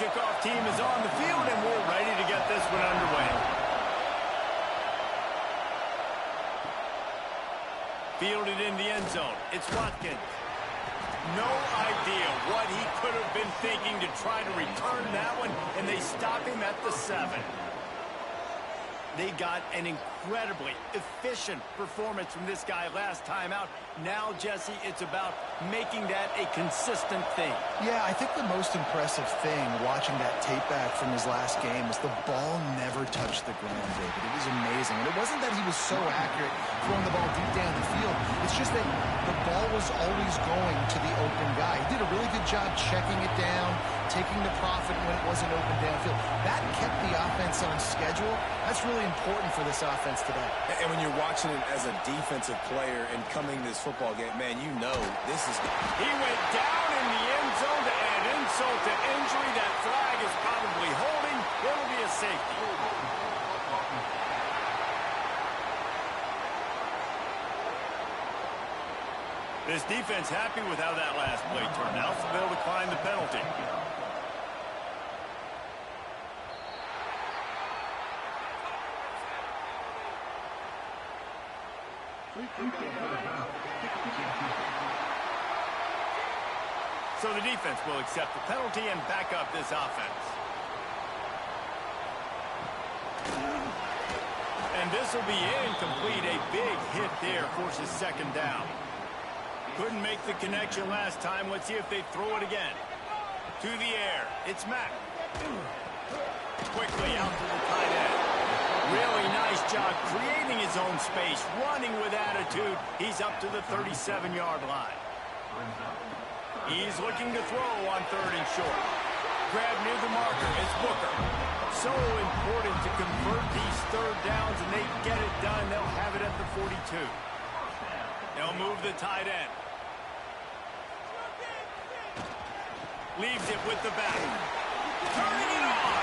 kickoff team is on the field, and we're ready to get this one underway. Fielded in the end zone. It's Watkins. No idea what he could have been thinking to try to return that one, and they stop him at the 7. They got an incredibly efficient performance from this guy last time out. Now, Jesse, it's about making that a consistent thing. Yeah, I think the most impressive thing watching that tape back from his last game is the ball never touched the ground, David. It was amazing. And it wasn't that he was so accurate throwing the ball deep down the field. It's just that the ball was always going to the open guy. He did a really good job checking it down, taking the profit when it wasn't open downfield. That kept the offense on schedule. That's really important for this offense today. And when you're watching it as a defensive player and coming to this football game, man, you know this is... He went down in the end zone to add insult to injury. That flag is probably holding. It'll be a safety. This defense happy with how that last play turned out, so they'll decline the penalty. So the defense will accept the penalty and back up this offense. And this will be incomplete. A big hit there forces second down. Couldn't make the connection last time. Let's see if they throw it again. To the air. It's Mack. Quickly out to the tight end. Really nice job creating his own space, running with attitude. He's up to the 37-yard line. He's looking to throw on 3rd and short. Grab near the marker. It's Booker. So important to convert these 3rd downs, and they get it done. They'll have it at the 42. They'll move the tight end. Leaves it with the back. Turning it on.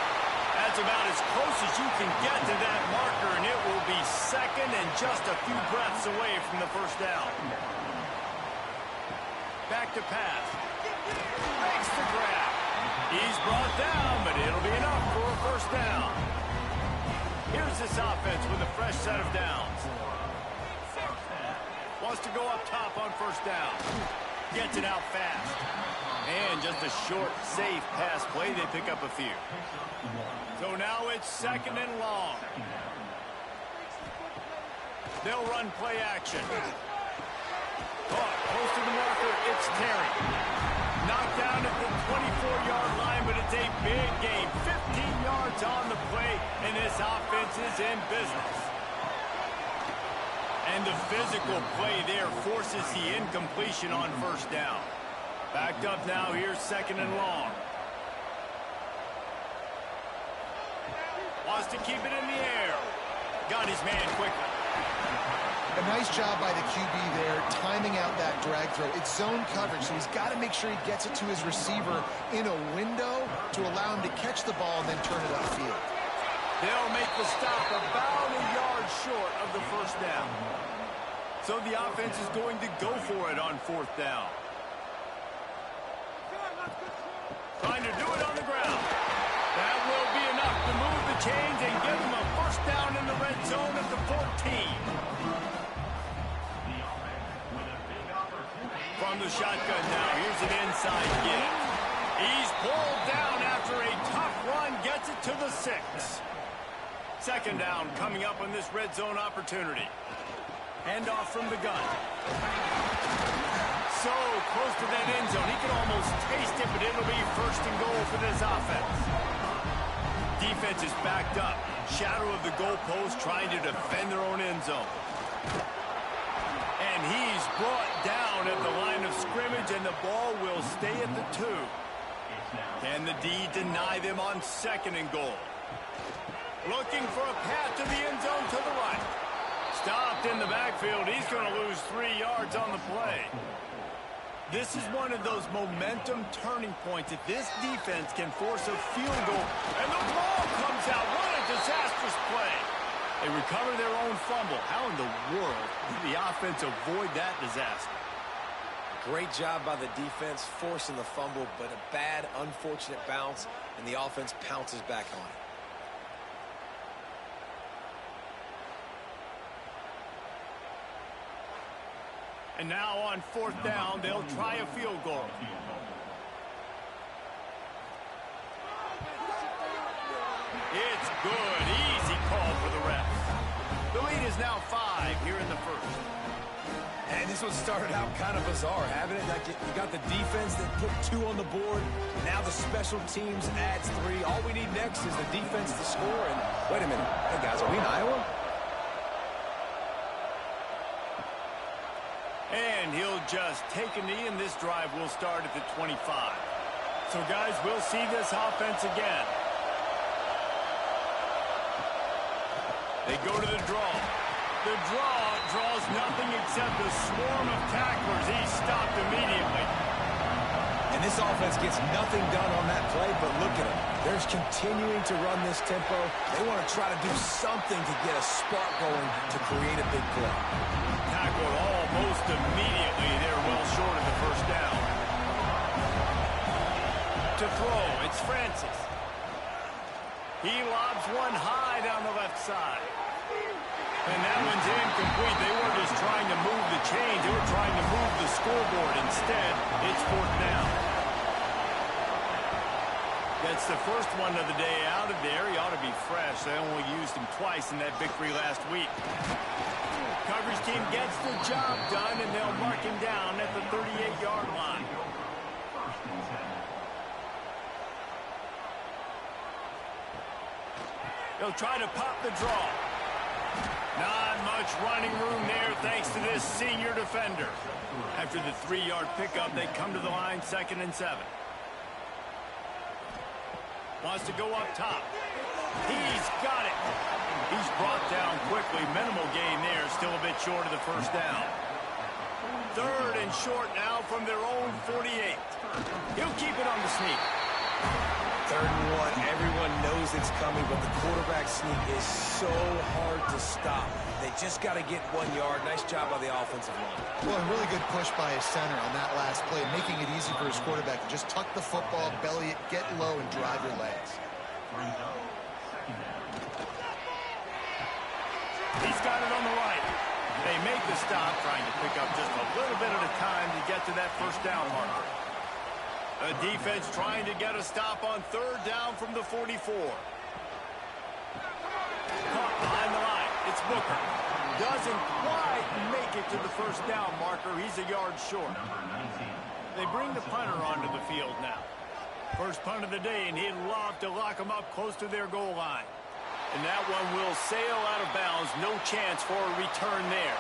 That's about as close as you can get to that marker, and it will be 2nd and just a few breaths away from the 1st down. Back to pass. Makes the grab. He's brought down, but it'll be enough for a 1st down. Here's this offense with a fresh set of downs. Wants to go up top on 1st down. Gets it out fast. And just a short, safe pass play. They pick up a few. So now it's 2nd and long. They'll run play action. Caught close to the marker. It's Terry. Knocked down at the 24-yard line, but it's a big gain. 15 yards on the play, and this offense is in business. And the physical play there forces the incompletion on 1st down. Backed up now, here's 2nd and long. Wants to keep it in the air. Got his man quickly. A nice job by the QB there, timing out that drag throw. It's zone coverage, so he's got to make sure he gets it to his receiver in a window to allow him to catch the ball and then turn it upfield. They'll make the stop about a yard short of the 1st down. So the offense is going to go for it on 4th down. Trying to do it on the ground. That will be enough to move the chains and give them a 1st down in the red zone at the 14. From the shotgun now, here's an inside give. He's pulled down after a tough run, gets it to the 6. 2nd down coming up on this red zone opportunity. Handoff from the gun. So close to that end zone. He can almost taste it, but it'll be 1st and goal for this offense. Defense is backed up. Shadow of the goalpost trying to defend their own end zone. And he's brought down at the line of scrimmage, and the ball will stay at the 2. Can the D deny them on 2nd and goal? Looking for a path to the end zone to the right. Stopped in the backfield. He's going to lose 3 yards on the play. This is one of those momentum turning points. If this defense can force a field goal, and the ball comes out. What a disastrous play. They recover their own fumble. How in the world did the offense avoid that disaster? Great job by the defense, forcing the fumble, but a bad, unfortunate bounce, and the offense pounces back on it. And now on 4th down, they'll try a field goal. It's good. Easy call for the refs. The lead is now 5 here in the first. And this one started out kind of bizarre, haven't it? Like you got the defense that put 2 on the board. Now the special teams adds 3. All we need next is the defense to score. And wait a minute. Hey, guys, are we in Iowa? And he'll just take a knee, and this drive will start at the 25. So, guys, we'll see this offense again. They go to the draw. The draw draws nothing except a swarm of tacklers. He's stopped immediately. And this offense gets nothing done on that play, but look at them. They're continuing to run this tempo. They want to try to do something to get a spark going to create a big play. Tackled almost immediately. They're well short of the first down. To throw, it's Francis. He lobs one high down the left side. And that one's incomplete. They weren't just trying to move the chains. They were trying to move the scoreboard. Instead, it's 4th down. That's the first one of the day out of there. He ought to be fresh. They only used him twice in that victory last week. Coverage team gets the job done, and they'll mark him down at the 38-yard line. They'll try to pop the draw. Not much running room there thanks to this senior defender. After the 3-yard pickup, they come to the line 2nd and 7. Wants to go up top. He's got it. He's brought down quickly. Minimal gain there. Still a bit short of the first down. 3rd and short now from their own 48. He'll keep it on the sneak. 3rd and 1. Everyone knows it's coming, but the quarterback sneak is so hard to stop. They just got to get 1 yard. Nice job by the offensive line. Well, a really good push by his center on that last play, making it easy for his quarterback to just tuck the football, belly it, get low, and drive your legs. He's got it on the right. They make the stop, trying to pick up just a little bit at a time to get to that first down marker. A defense trying to get a stop on 3rd down from the 44. Caught behind the line. It's Booker. Doesn't quite make it to the first down marker. He's a yard short. They bring the punter onto the field now. First punt of the day, and he'd love to lock them up close to their goal line. And that one will sail out of bounds. No chance for a return there.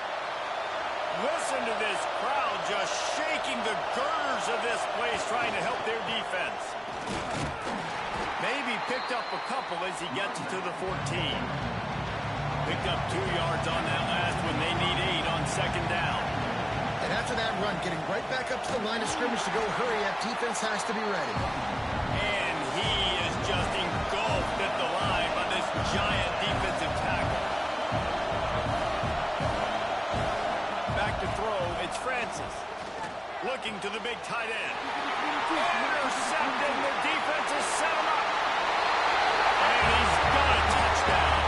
Listen to this crowd just shaking the girders of this place, trying to help their defense. Maybe picked up a couple as he gets to the 14. Picked up 2 yards on that last one. They need 8 on 2nd down. And after that run, getting right back up to the line of scrimmage to go hurry up, defense has to be ready. And he is just engulfed at the line by this giant defensive tackle. Back to throw, it's Francis. Looking to the big tight end. Intercepted, the defense has set him up. And he's got a touchdown.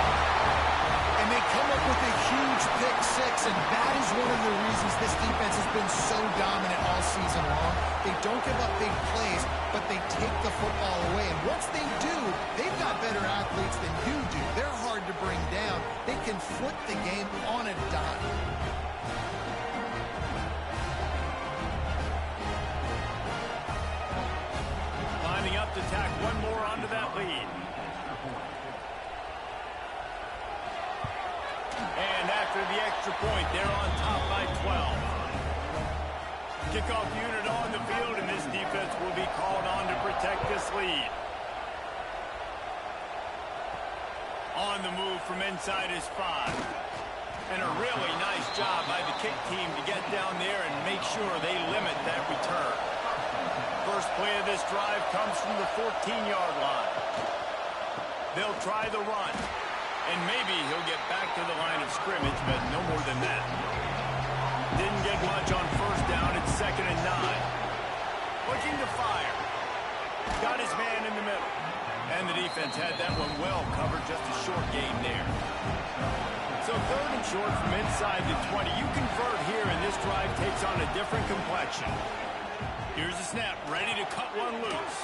And they come up with a huge pick 6, and that is one of the reasons this defense has been so dominant all season long. They don't give up big plays, but they take the football away. And once they do, they've got better athletes than you do. They're hard to bring down. They can flip the game on a dime. Lining up to tack one more onto that lead. And after the extra point, they're on top by 12. Kickoff unit on the field, and this defense will be called on to protect this lead. On the move from inside is 5. And a really nice job by the kick team to get down there and make sure they limit that return. First play of this drive comes from the 14-yard line. They'll try the run. And maybe he'll get back to the line of scrimmage, but no more than that. Didn't get much on first down. It's 2nd and 9. looking to fire. Got his man in the middle. And the defense had that one well covered, just a short gain there. So 3rd and short from inside the 20. You convert here, and this drive takes on a different complexion. Here's a snap, ready to cut one loose.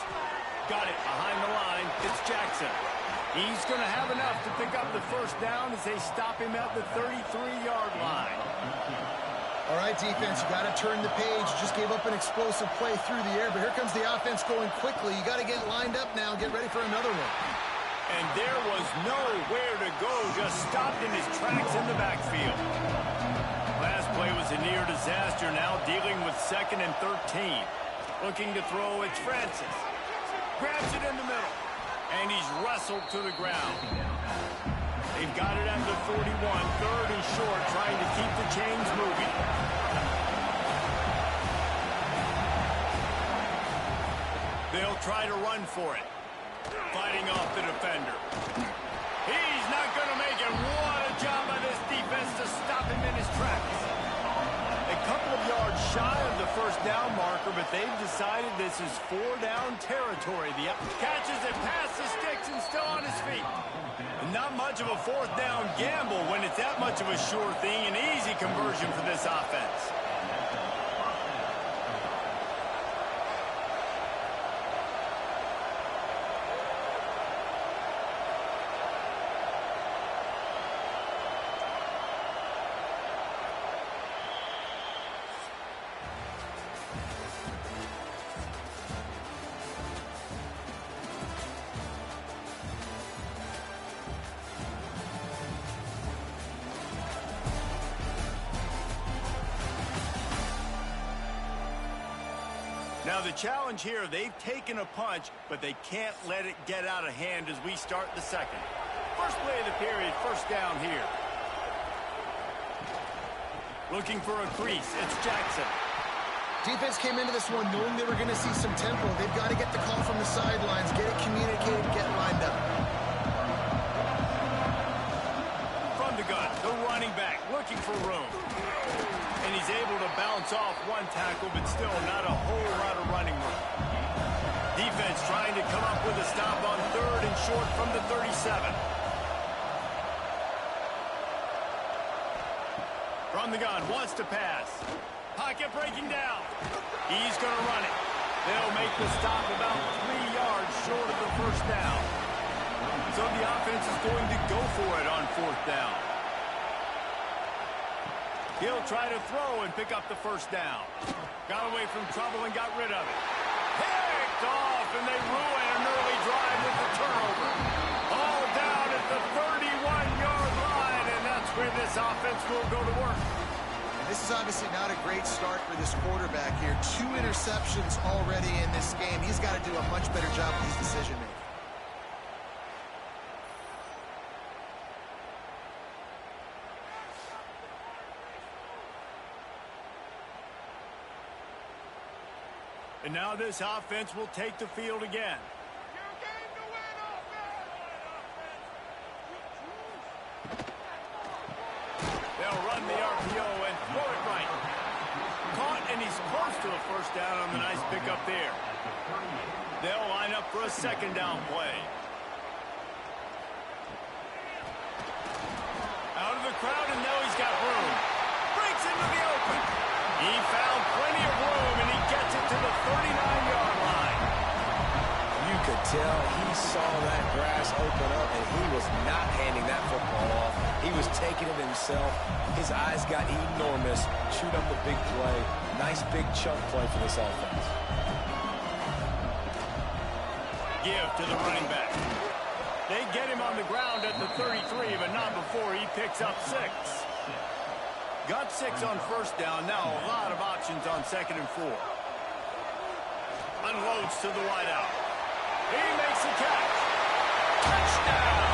Got it behind the line. It's Jackson. He's going to have enough to pick up the first down as they stop him at the 33-yard line. All right, defense, you got to turn the page. Just gave up an explosive play through the air, but here comes the offense going quickly. You got to get lined up now, get ready for another one. And there was nowhere to go, just stopped in his tracks in the backfield. Last play was a near disaster, now dealing with 2nd and 13. Looking to throw, it's Francis. Grabs it in the middle, and he's wrestled to the ground. They've got it at the 41, 3rd and short, trying to keep the chains moving. They'll try to run for it. Fighting off the defender. He's not going to make it. What a job by this defense to stop him in his tracks. A couple of yards shy of the first down marker, but they've decided this is 4-down territory. The catches it past the sticks and still on his feet. Not much of a 4th down gamble when it's that much of a sure thing. An easy conversion for this offense. Now the challenge here, they've taken a punch, but they can't let it get out of hand as we start the second. First play of the period, first down here. Looking for a crease, it's Jackson. Defense came into this one knowing they were going to see some tempo. They've got to get the call from the sidelines, get it communicated, get lined up. From the gun, the running back, looking for room. And he's able to bounce off one tackle, but still not a whole lot of running room. Defense trying to come up with a stop on 3rd and short from the 37. From the gun, wants to pass. Pocket breaking down. He's going to run it. They'll make the stop about 3 yards short of the first down. So the offense is going to go for it on 4th down. He'll try to throw and pick up the first down. Got away from trouble and got rid of it. Picked off, and they ruin an early drive with the turnover. All down at the 31-yard line, and that's where this offense will go to work. This is obviously not a great start for this quarterback here. 2 interceptions already in this game. He's got to do a much better job with his decision-making. And now this offense will take the field again. They'll run the RPO and throw it right. Caught, and he's close to a first down on the nice pickup there. They'll line up for a 2nd down play. Out of the crowd, and now he's got room. Breaks into the open. He found plenty of room, and he gets it to the 39-yard line. You could tell he saw that grass open up, and he was not handing that football off. He was taking it himself. His eyes got enormous. Shoot up a big play. Nice big chunk play for this offense. Give to the running back. They get him on the ground at the 33, but not before he picks up 6. Got 6 on first down. Now a lot of options on 2nd and 4. Unloads to the wideout. He makes the catch. Touchdown!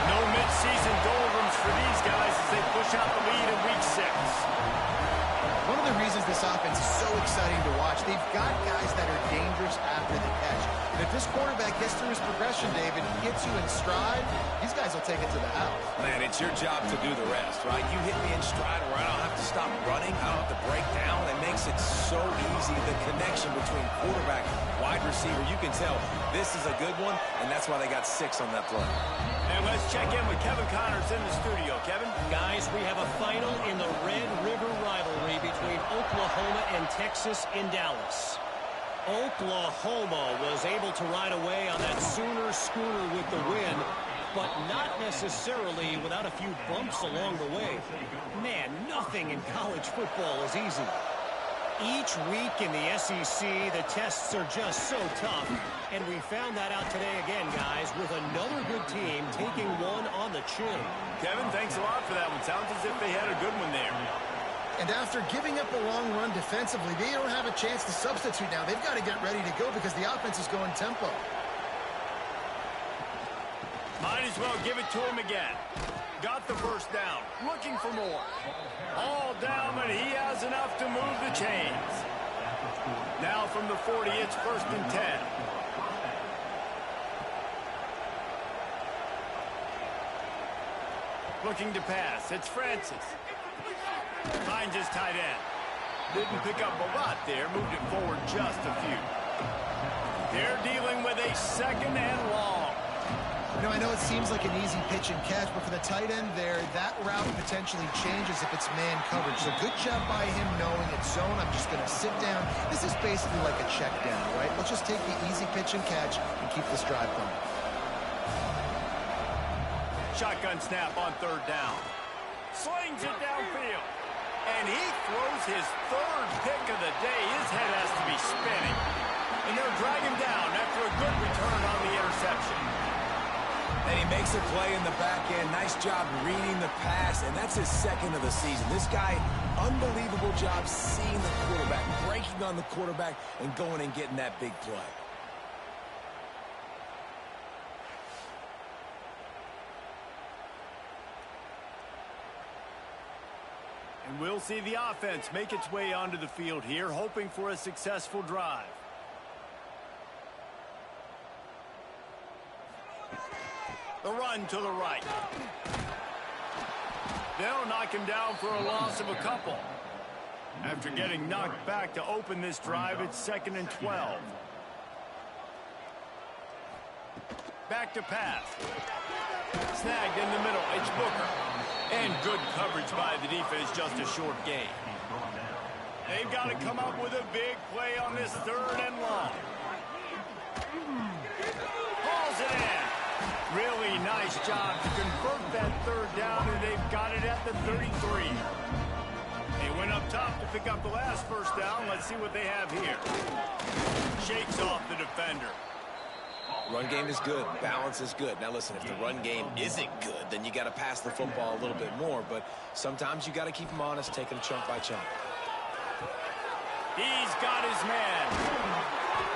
No mid-season doldrums for these guys as they push out the lead in week 6. One of the reasons this offense is so exciting to watch, they've got guys that are dangerous after the catch. And if this quarterback gets through his progression, David, gets you in stride, these guys will take it to the house. Man, it's your job to do the rest, right? You hit me in stride where I don't have to stop running, I don't have to break down. It makes it so easy. The connection between quarterback, wide receiver, you can tell this is a good one, and that's why they got 6 on that play. And let's check in with Kevin Connors in the studio. Kevin? Guys, we have a final in the Red River rivalry between Oklahoma and Texas in Dallas. Oklahoma was able to ride away on that Sooner schooner with the win, but not necessarily without a few bumps along the way. Man, nothing in college football is easy. Each week in the SEC, the tests are just so tough, and we found that out today again, guys, with another good team taking one on the chin. Kevin, thanks a lot for that one. Sounds as if they had a good one there. And after giving up a long run defensively, they don't have a chance to substitute now. They've got to get ready to go because the offense is going tempo. Might as well give it to him again. Got the first down. Looking for more. All down, but he has enough to move the chains. Now from the 40, it's 1st and 10. Looking to pass. It's Francis. Finds his tight end. Didn't pick up a lot there. Moved it forward just a few. They're dealing with a 2nd and long. You know, I know it seems like an easy pitch and catch, but for the tight end there, that route potentially changes if it's man coverage. So good job by him knowing it's zone. I'm just going to sit down. This is basically like a check down, right? Let's just take the easy pitch and catch and keep this drive going. Shotgun snap on 3rd down. Slings it downfield. And he throws his 3rd pick of the day. His head has to be spinning. And they'll drag him down after a good return on the interception. And he makes a play in the back end. Nice job reading the pass, and that's his 2nd of the season. This guy, unbelievable job seeing the quarterback, breaking on the quarterback, and going and getting that big play. And we'll see the offense make its way onto the field here, hoping for a successful drive. The run to the right. They'll knock him down for a loss of a couple. After getting knocked back to open this drive, it's 2nd and 12. Back to pass. Snagged in the middle. It's Booker. And good coverage by the defense, just a short gain. They've got to come up with a big play on this 3rd and long. Hauls it in. Really nice job to convert that 3rd down, and they've got it at the 33. They went up top to pick up the last 1st down. Let's see what they have here. Shakes off the defender. Run game is good. Balance is good. Now, listen, if the run game isn't good, then you got to pass the football a little bit more. But sometimes you got to keep them honest, take them chunk by chunk. He's got his man.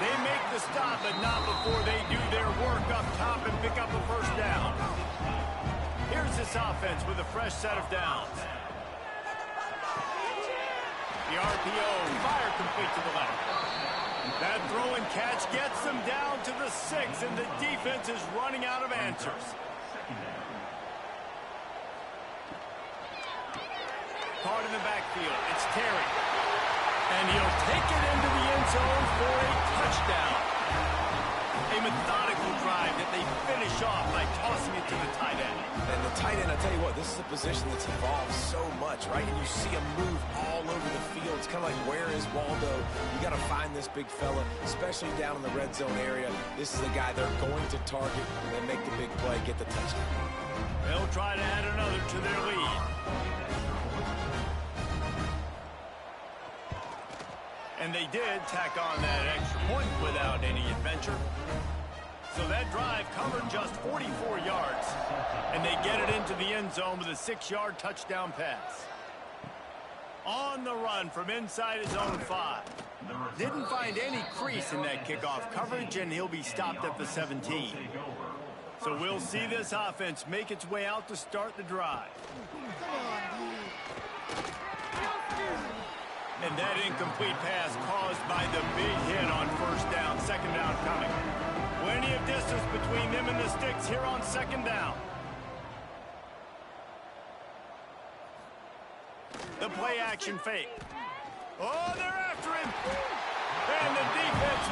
They make the stop, but not before they do their work up top and pick up a 1st down. Here's this offense with a fresh set of downs. The RPO, fire complete to the left. That throw and catch gets them down to the 6, and the defense is running out of answers. Caught in the backfield. It's Terry. And he'll take it into the end zone for a touchdown. A methodical drive that they finish off by tossing it to the tight end. And the tight end, I tell you what, this is a position that's evolved so much, right? And you see him move all over the field. It's kind of like, where is Waldo? You got to find this big fella, especially down in the red zone area. This is the guy they're going to target and make the big play, get the touchdown. They'll try to add another to their lead. And they did tack on that extra point without any adventure. So that drive covered just 44 yards. And they get it into the end zone with a 6-yard touchdown pass. On the run from inside his own 5. Didn't find any crease in that kickoff coverage, and he'll be stopped at the 17. So we'll see this offense make its way out to start the drive. And that incomplete pass caused by the big hit on 1st down, 2nd down coming. Plenty of distance between them and the sticks here on 2nd down. The play action fake. Oh, they're after him.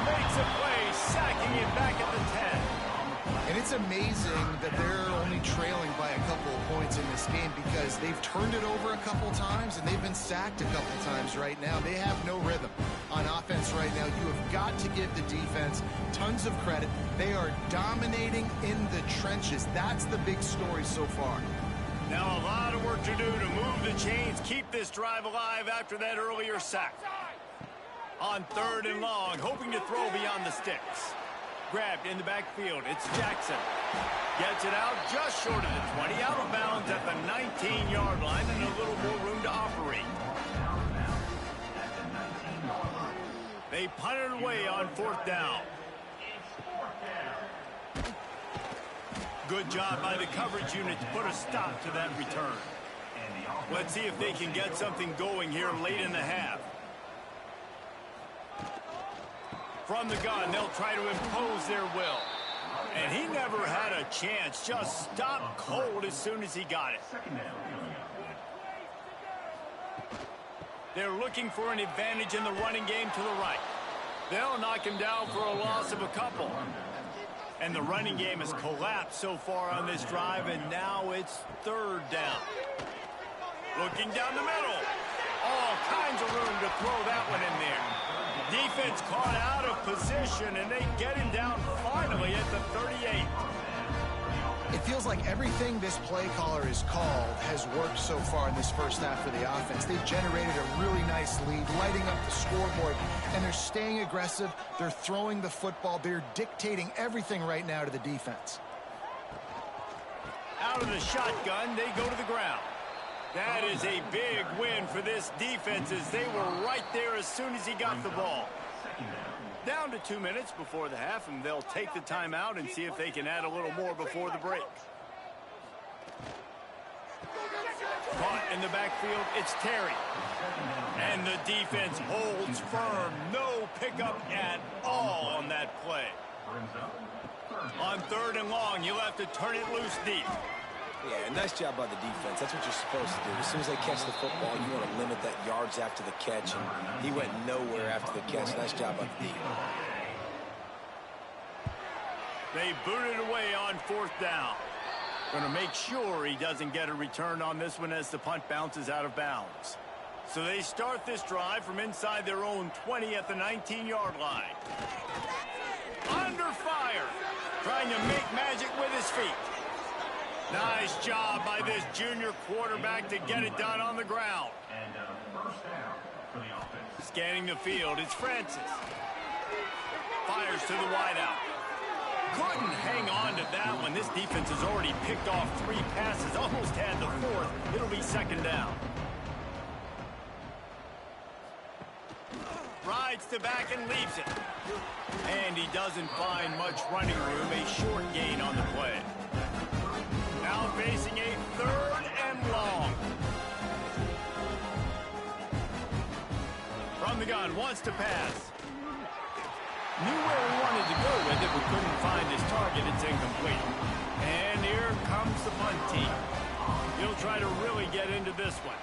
makes a play, sacking it back at the 10. And it's amazing that they're only trailing by a couple of points in this game because they've turned it over a couple times and they've been sacked a couple times right now. They have no rhythm on offense right now. You have got to give the defense tons of credit. They are dominating in the trenches. That's the big story so far. Now a lot of work to do to move the chains, keep this drive alive after that earlier sack. On 3rd and long, hoping to throw beyond the sticks. Grabbed in the backfield, it's Jackson. Gets it out just short of the 20, out of bounds at the 19-yard line and a little more room to operate. They punt it away on 4th down. Good job by the coverage unit to put a stop to that return. Let's see if they can get something going here late in the half. From the gun, they'll try to impose their will. And he never had a chance. Just stopped cold as soon as he got it. They're looking for an advantage in the running game to the right. They'll knock him down for a loss of a couple. And the running game has collapsed so far on this drive, and now it's 3rd down. Looking down the middle. All kinds of room to throw that one in there. Defense caught out of position, and they get him down finally at the 38. It feels like everything this play caller has called has worked so far in this first half for the offense. They've generated a really nice lead, lighting up the scoreboard, and they're staying aggressive. They're throwing the football. They're dictating everything right now to the defense. Out of the shotgun, they go to the ground. That is a big win for this defense as they were right there as soon as he got the ball. Down to 2 minutes before the half, and they'll take the timeout and see if they can add a little more before the break. Caught in the backfield, it's Terry. And the defense holds firm. No pickup at all on that play. On 3rd and long, you'll have to turn it loose deep. Yeah, nice job by the defense. That's what you're supposed to do. As soon as they catch the football, you want to limit that yards after the catch, and he went nowhere after the catch. Nice job by the defense. They boot it away on 4th down. Going to make sure he doesn't get a return on this one as the punt bounces out of bounds. So they start this drive from inside their own 20 at the 19-yard line. Under fire, trying to make magic with his feet. Nice job by this junior quarterback to get it done on the ground. Scanning the field, it's Francis. Fires to the wideout. Couldn't hang on to that one. This defense has already picked off 3 passes, almost had the 4th. It'll be 2nd down. Rides to back and leaves it. And he doesn't find much running room. A short gain on the play. Now facing a 3rd and long. From the gun, wants to pass. Knew where he wanted to go with it, but couldn't find his target. It's incomplete. And here comes the punt team. He'll try to really get into this one.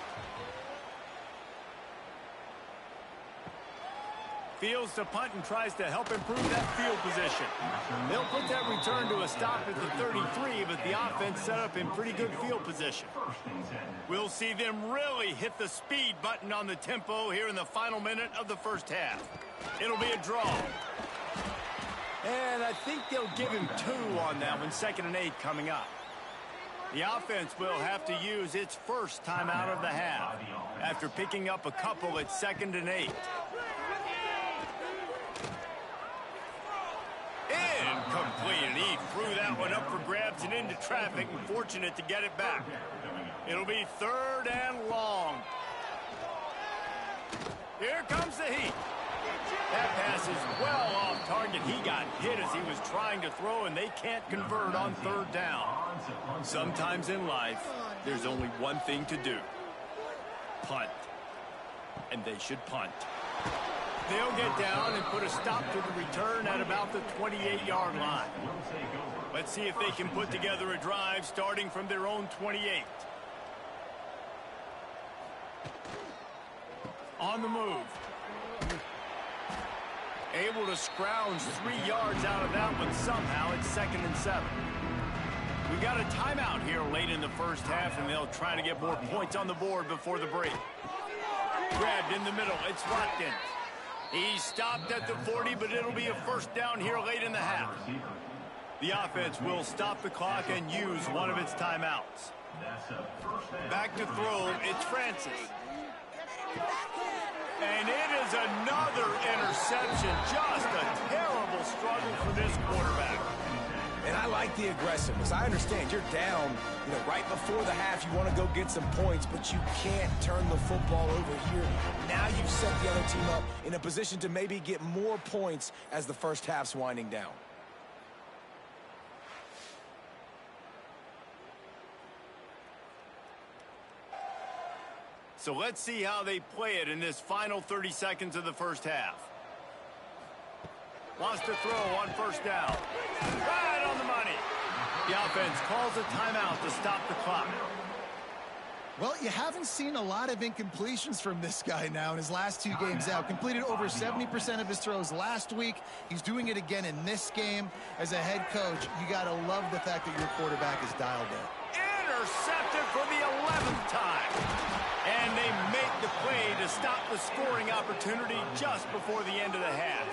Fields to punt and tries to help improve that field position. They'll put that return to a stop at the 33, but the offense set up in pretty good field position. We'll see them really hit the speed button on the tempo here in the final minute of the first half. It'll be a draw. And I think they'll give him 2 on that one, 2nd and 8 coming up. The offense will have to use its first timeout of the half after picking up a couple at 2nd and 8. Incomplete, and he threw that one up for grabs and into traffic, and fortunate to get it back. It'll be 3rd and long. Here comes the heat. That pass is well off target. He got hit as he was trying to throw, and they can't convert on 3rd down. Sometimes in life, there's only one thing to do. Punt. And they should punt. They'll get down and put a stop to the return at about the 28-yard line. Let's see if they can put together a drive starting from their own 28. On the move. Able to scrounge 3 yards out of that one somehow. It's 2nd and 7. We got a timeout here late in the first half, and they'll try to get more points on the board before the break. Grabbed in the middle. It's Watkins. He stopped at the 40, but it'll be a first down here late in the half. The offense will stop the clock and use one of its timeouts. Back to throw. It's Francis. And it is another interception. Just a terrible struggle for this quarterback. And I like the aggressiveness. I understand you're down, right before the half. You want to go get some points, but you can't turn the football over here. Now you've set the other team up in a position to maybe get more points as the first half's winding down. So let's see how they play it in this final 30 seconds of the first half. Wants to throw on first down. Right on the money. The offense calls a timeout to stop the clock. Well, you haven't seen a lot of incompletions from this guy now in his last 2 games out. Completed over 70% of his throws last week. He's doing it again in this game. As a head coach, you got to love the fact that your quarterback is dialed in. Intercepted for the 11th time. And they make the play to stop the scoring opportunity just before the end of the half.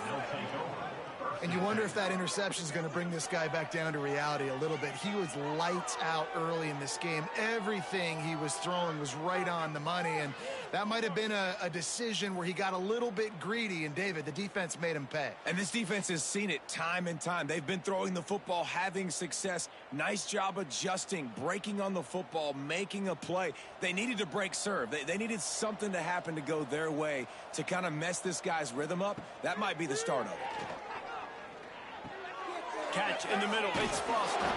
And you wonder if that interception is going to bring this guy back down to reality a little bit. He was lights out early in this game. Everything he was throwing was right on the money, and that might have been a decision where he got a little bit greedy, and David, the defense made him pay. And this defense has seen it time and time. They've been throwing the football, having success. Nice job adjusting, breaking on the football, making a play. They needed to break serve. They needed something to happen to go their way to kind of mess this guy's rhythm up. That might be the start of it. Catch in the middle. It's Foster.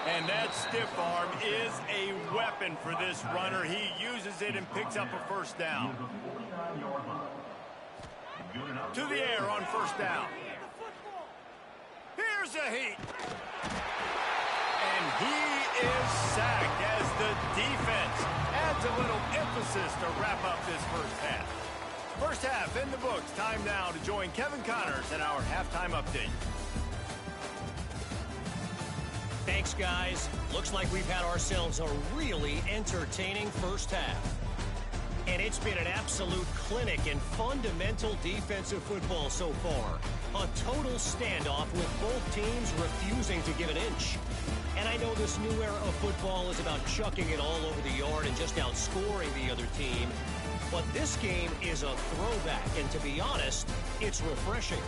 And that stiff arm is a weapon for this runner. He uses it and picks up a first down. To the air on first down. Here's a heat. And he is sacked as the defense adds a little emphasis to wrap up this first half. First half in the books. Time now to join Kevin Connors in our halftime update. Thanks, guys. Looks like we've had ourselves a really entertaining first half. And it's been an absolute clinic in fundamental defensive football so far. A total standoff with both teams refusing to give an inch. And I know this new era of football is about chucking it all over the yard and just outscoring the other team. But this game is a throwback, and to be honest, it's refreshing.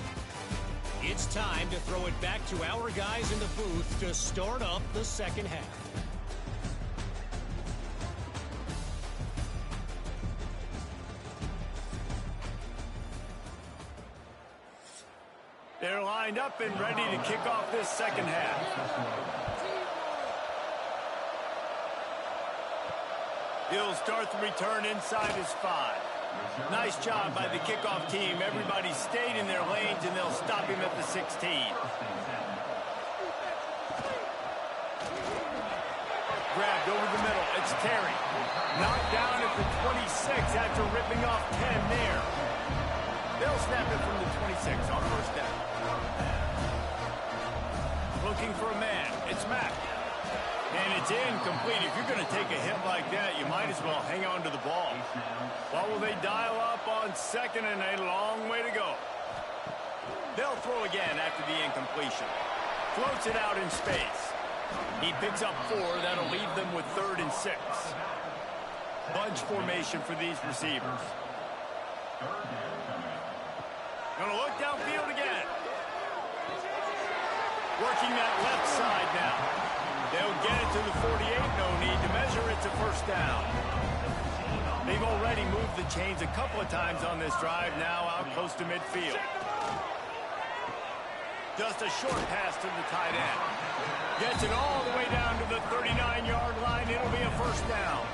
It's time to throw it back to our guys in the booth to start up the second half. They're lined up and ready to kick off this second half. He'll start the return inside his 5. Nice job by the kickoff team. Everybody stayed in their lanes, and they'll stop him at the 16. Grabbed over the middle. It's Terry. Knocked down at the 26 after ripping off 10 there. They'll snap it from the 26 on first down. Looking for a man. It's Mack. And it's incomplete. If you're going to take a hit like that, you might as well hang on to the ball. What will they dial up on second, and a long way to go? They'll throw again after the incompletion. Floats it out in space. He picks up 4. That'll leave them with 3rd and 6. Bunch formation for these receivers. Gonna look downfield again. Working that left side now. They'll get it to the 48. No need to measure. It's a first down. They've already moved the chains a couple of times on this drive, now out close to midfield. Just a short pass to the tight end. Gets it all the way down to the 39-yard line. It'll be a first down.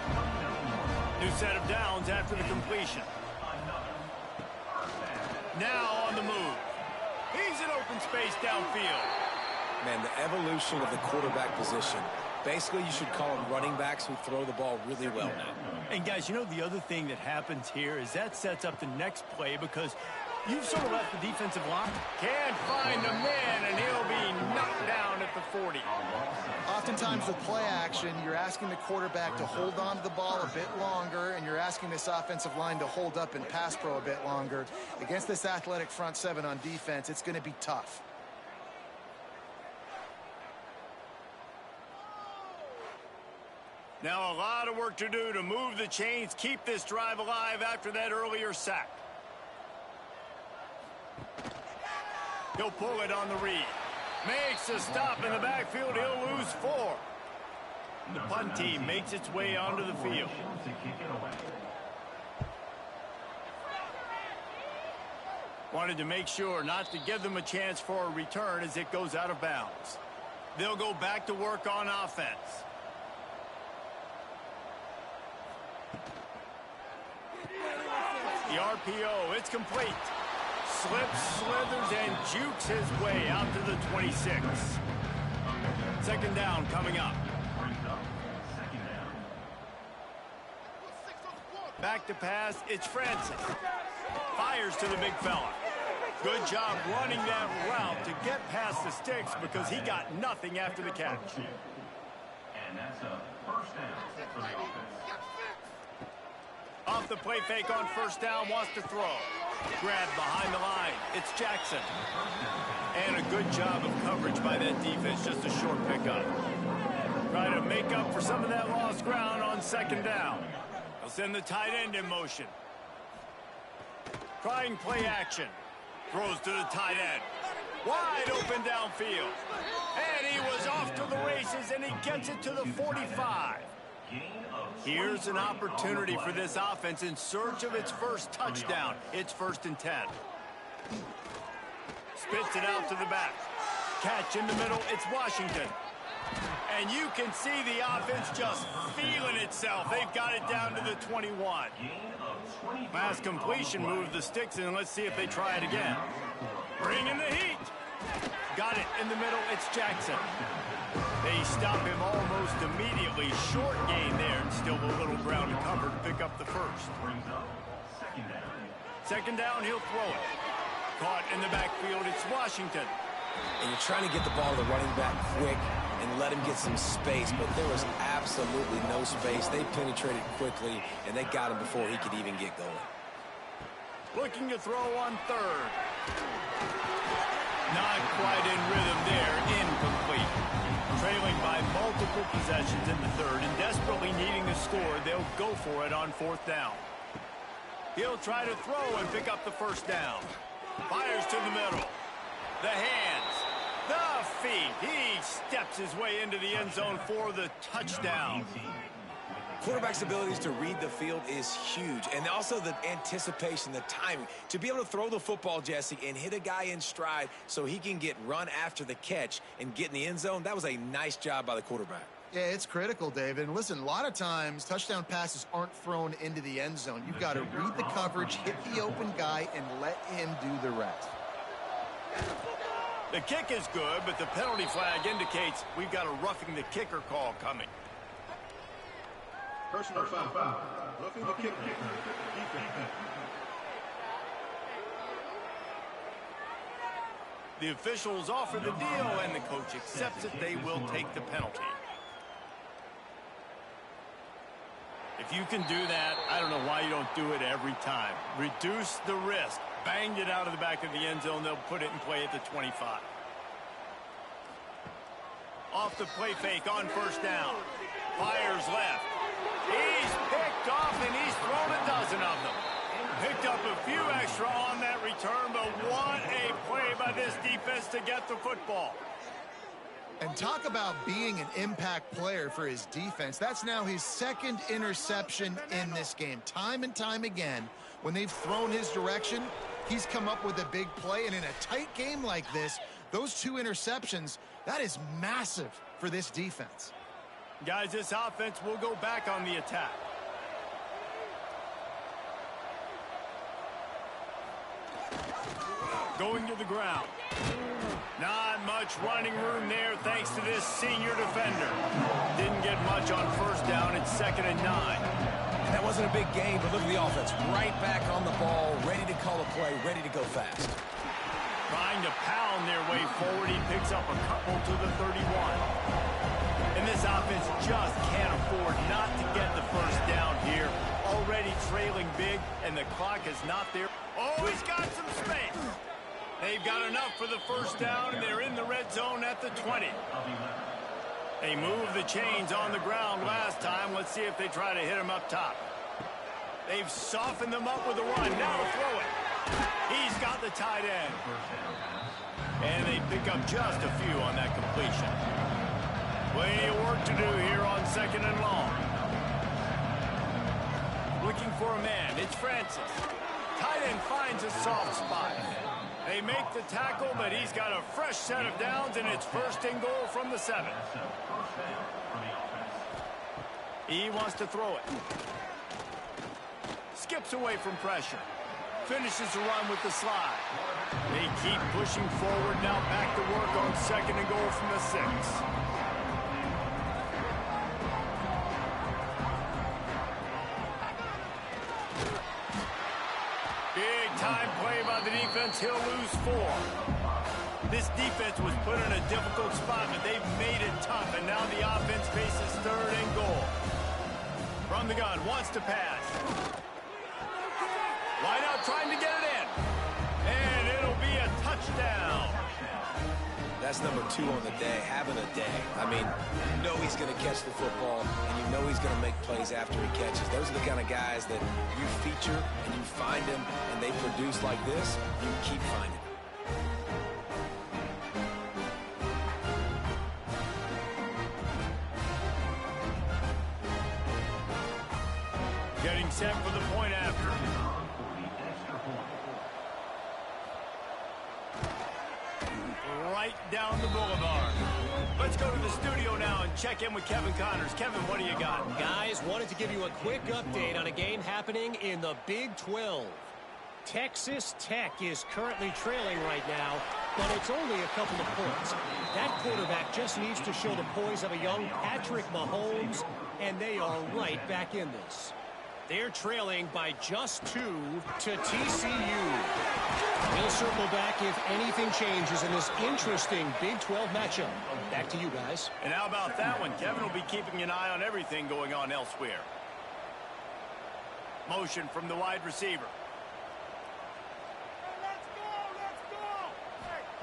New set of downs after the completion. Now on the move. He's in open space downfield. Man, the evolution of the quarterback position. Basically, you should call them running backs who throw the ball really well now. And guys, you know the other thing that happens here is that sets up the next play, because You've sort of left the defensive line. Can't find the man, and he'll be knocked down at the 40. Oftentimes with play action, you're asking the quarterback to hold on to the ball a bit longer, and you're asking this offensive line to hold up in pass pro a bit longer. Against this athletic front seven on defense, it's going to be tough. Now a lot of work to do to move the chains, keep this drive alive after that earlier sack. He'll pull it on the read. Makes a stop in the backfield. He'll lose 4. The punt team makes its way onto the field. Wanted to make sure not to give them a chance for a return as it goes out of bounds. They'll go back to work on offense. The RPO, it's complete. Slips, slithers, and jukes his way out to the 26. Second down coming up. Back to pass, it's Francis. Fires to the big fella. Good job running that route to get past the sticks because he got nothing after the catch. And that's a first down for the offense. Off the play fake on first down, wants to throw. Grabbed behind the line. It's Jackson. And a good job of coverage by that defense. Just a short pickup. Try to make up for some of that lost ground on second down. They'll send the tight end in motion. Trying play action. Throws to the tight end. Wide open downfield. And he was off to the races, and he gets it to the 45. Here's an opportunity for this offense in search of its first touchdown. It's 1st and 10. Spits it out to the back. Catch in the middle. It's Washington. And you can see the offense just feeling itself. They've got it down to the 21. Last completion moved the sticks, and let's see if they try it again. Bringing the heat. Got it in the middle. It's Jackson. They stop him almost immediately. Short gain there, and still a little ground to cover to pick up the first. Second down, he'll throw it. Caught in the backfield, it's Washington. And you're trying to get the ball to the running back quick and let him get some space, but there was absolutely no space. They penetrated quickly, and they got him before he could even get going. Looking to throw on third. Not quite in rhythm there, incomplete. Trailing by multiple possessions in the third and desperately needing to score, they'll go for it on 4th down. He'll try to throw and pick up the first down. Fires to the middle. The hands. The feet. He steps his way into the end zone for the touchdown. Quarterback's abilities to read the field is huge, and also the anticipation, the timing. To be able to throw the football, Jesse, and hit a guy in stride so he can get run after the catch and get in the end zone, that was a nice job by the quarterback. Yeah, it's critical, David. And listen, a lot of times touchdown passes aren't thrown into the end zone. You've got to read the coverage, hit the open guy, and let him do the rest. The kick is good, but the penalty flag indicates we've got a roughing the kicker call coming. Personal foul. Roughing the kicker. The officials offer the deal, and the coach accepts it. They will take the penalty. If you can do that, I don't know why you don't do it every time. Reduce the risk. Banged it out of the back of the end zone. They'll put it in play at the 25. Off the play fake on first down. Fires left. He's picked off, and he's thrown a dozen of them. Picked up a few extra on that return, but what a play by this defense to get the football. And talk about being an impact player for his defense. That's now his 2nd interception in this game. Time and time again, when they've thrown his direction, he's come up with a big play. And in a tight game like this, those 2 interceptions, that is massive for this defense. Guys, this offense will go back on the attack. Going to the ground. Not much running room there thanks to this senior defender. Didn't get much on first down. It's 2nd and 9. That wasn't a big game, but look at the offense. Right back on the ball, ready to call a play, ready to go fast. Trying to pound their way forward. He picks up a couple to the 31. And this offense just can't afford not to get the first down here. Already trailing big, and the clock is not there. Oh, he's got some space. They've got enough for the first down, and they're in the red zone at the 20. They moved the chains on the ground last time. Let's see if they try to hit him up top. They've softened them up with a run. Now to throw it. He's got the tight end. And they pick up just a few on that completion. Plenty of work to do here on 2nd and long. Looking for a man. It's Francis. Tight end finds a soft spot. They make the tackle, but he's got a fresh set of downs, and it's 1st and goal from the 7. He wants to throw it. Skips away from pressure. Finishes the run with the slide. They keep pushing forward. Now back to work on 2nd and goal from the 6. Big time play by the defense. He'll lose 4. This defense was put in a difficult spot, but they've made it tough, and now the offense faces 3rd and goal. From the gun, wants to pass. Wide out trying to get it in. And it'll be a touchdown. That's number 2 on the day, having a day. I mean, you know he's going to catch the football, and you know he's going to make plays after he catches. Those are the kind of guys that you feature, and you find them, and they produce like this, you keep finding them. Getting set for the point after. Right down the boulevard. Let's go to the studio now and check in with Kevin Connors. Kevin, what do you got? Guys, wanted to give you a quick update on a game happening in the Big 12. Texas Tech is currently trailing right now, but it's only a couple of points. That quarterback just needs to show the poise of a young Patrick Mahomes, and they are right back in this. They're trailing by just 2 to TCU. We'll circle back if anything changes in this interesting Big 12 matchup. Back to you guys. And how about that one? Kevin will be keeping an eye on everything going on elsewhere. Motion from the wide receiver.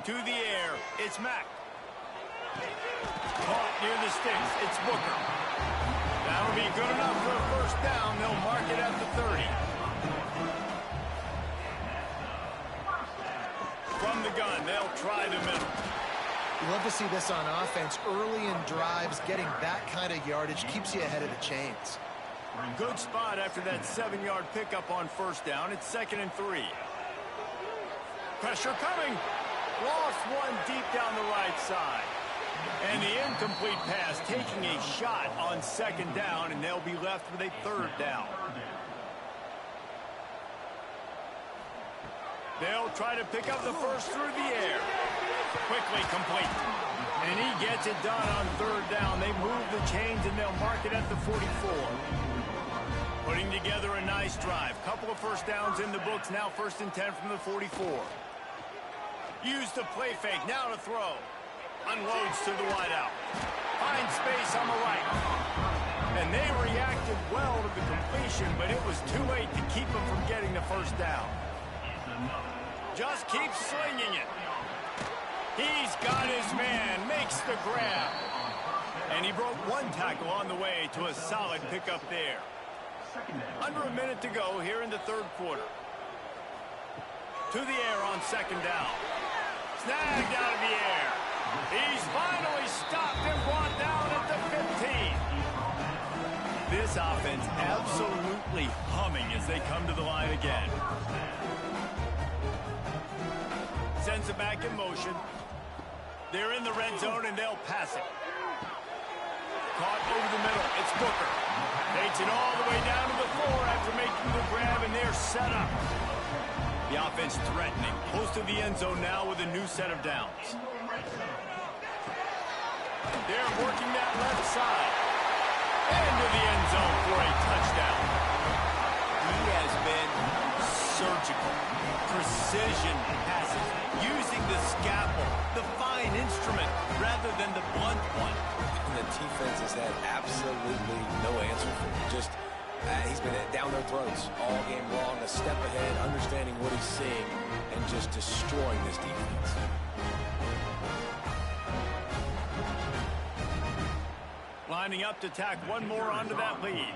To the air, it's Mack. Caught near the sticks, it's Booker. That'll be good enough for a first down. They'll mark it at the 30. From the gun, they'll try the middle. You love to see this on offense. Early in drives, getting that kind of yardage keeps you ahead of the chains. Good spot after that 7-yard pickup on first down. It's 2nd and 3. Pressure coming. Lost one deep down the right side. And the incomplete pass taking a shot on 2nd down, and they'll be left with a 3rd down. They'll try to pick up the first through the air. Quickly complete. And he gets it done on 3rd down. They move the chains, and they'll mark it at the 44. Putting together a nice drive. Couple of first downs in the books. Now 1st and 10 from the 44. Use the play fake. Now to throw. Unloads to the wideout. Finds space on the right. And they reacted well to the completion, but it was too late to keep them from getting the first down. Just keeps slinging it. He's got his man. Makes the grab. And he broke one tackle on the way to a solid pickup there. Under a minute to go here in the 3rd quarter. To the air on 2nd down. Snagged out of the air. He's finally stopped and brought down at the 15. This offense absolutely humming as they come to the line again. Sends it back in motion. They're in the red zone, and they'll pass it. Caught over the middle. It's Booker. Takes it all the way down to the floor after making the grab, and they're set up. The offense threatening. Close to the end zone now with a new set of downs. They're working that left side. Into the end zone for a touchdown. has been surgical. Precision passes, using the scalpel, the fine instrument, rather than the blunt one. And the defense has had absolutely no answer for him. Just, he's been down their throats all game long, a step ahead, understanding what he's seeing, and just destroying this defense. Lining up to tack one more onto that lead.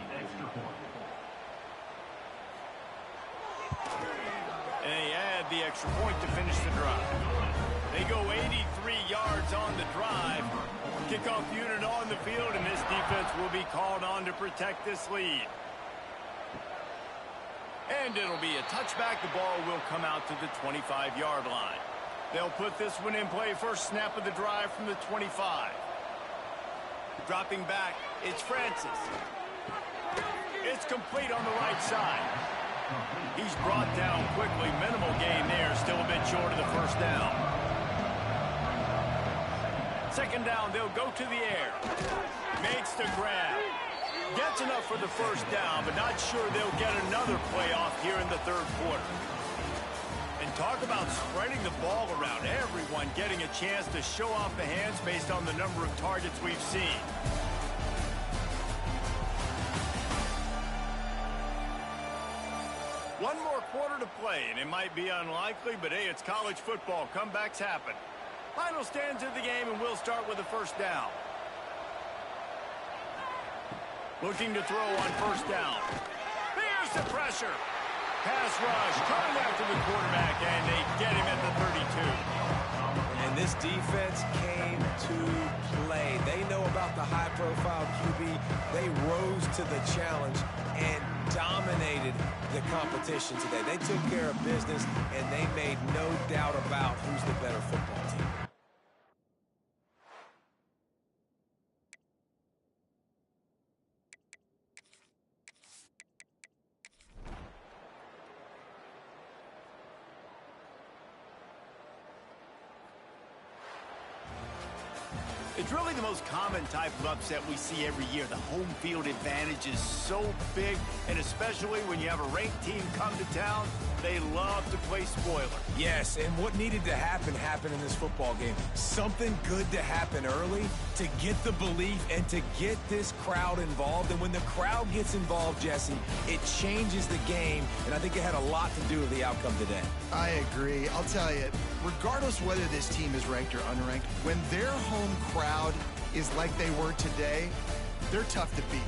And they add the extra point to finish the drive. They go 83 yards on the drive. Kickoff unit on the field, and this defense will be called on to protect this lead. And it'll be a touchback. The ball will come out to the 25-yard line. They'll put this one in play first snap of the drive from the 25. Dropping back, it's Francis. It's complete on the right side. He's brought down quickly. Minimal gain there, still a bit short of the first down. Second down, they'll go to the air. Makes the grab. Gets enough for the first down, but not sure they'll get another play off here in the third quarter. And talk about spreading the ball around. Everyone getting a chance to show off the hands based on the number of targets we've seen. One more quarter to play, and it might be unlikely, but hey, it's college football. Comebacks happen. Final stands of the game, and we'll start with the first down. Looking to throw on first down. There's the pressure. Pass rush, coming after the quarterback, and they get him at the 32. And this defense came to play. They know about the high-profile QB. They rose to the challenge and dominated the competition today. They took care of business, and they made no doubt about who's the better football team. It's really the most common type of upset we see every year. The home field advantage is so big, and especially when you have a ranked team come to town, they love to play spoiler. Yes, and what needed to happen happened in this football game. Something good to happen early to get the belief and to get this crowd involved. And when the crowd gets involved, Jesse, it changes the game, and I think it had a lot to do with the outcome today. I agree. I'll tell you, regardless whether this team is ranked or unranked, when their home crowd is like they were today, they're tough to beat,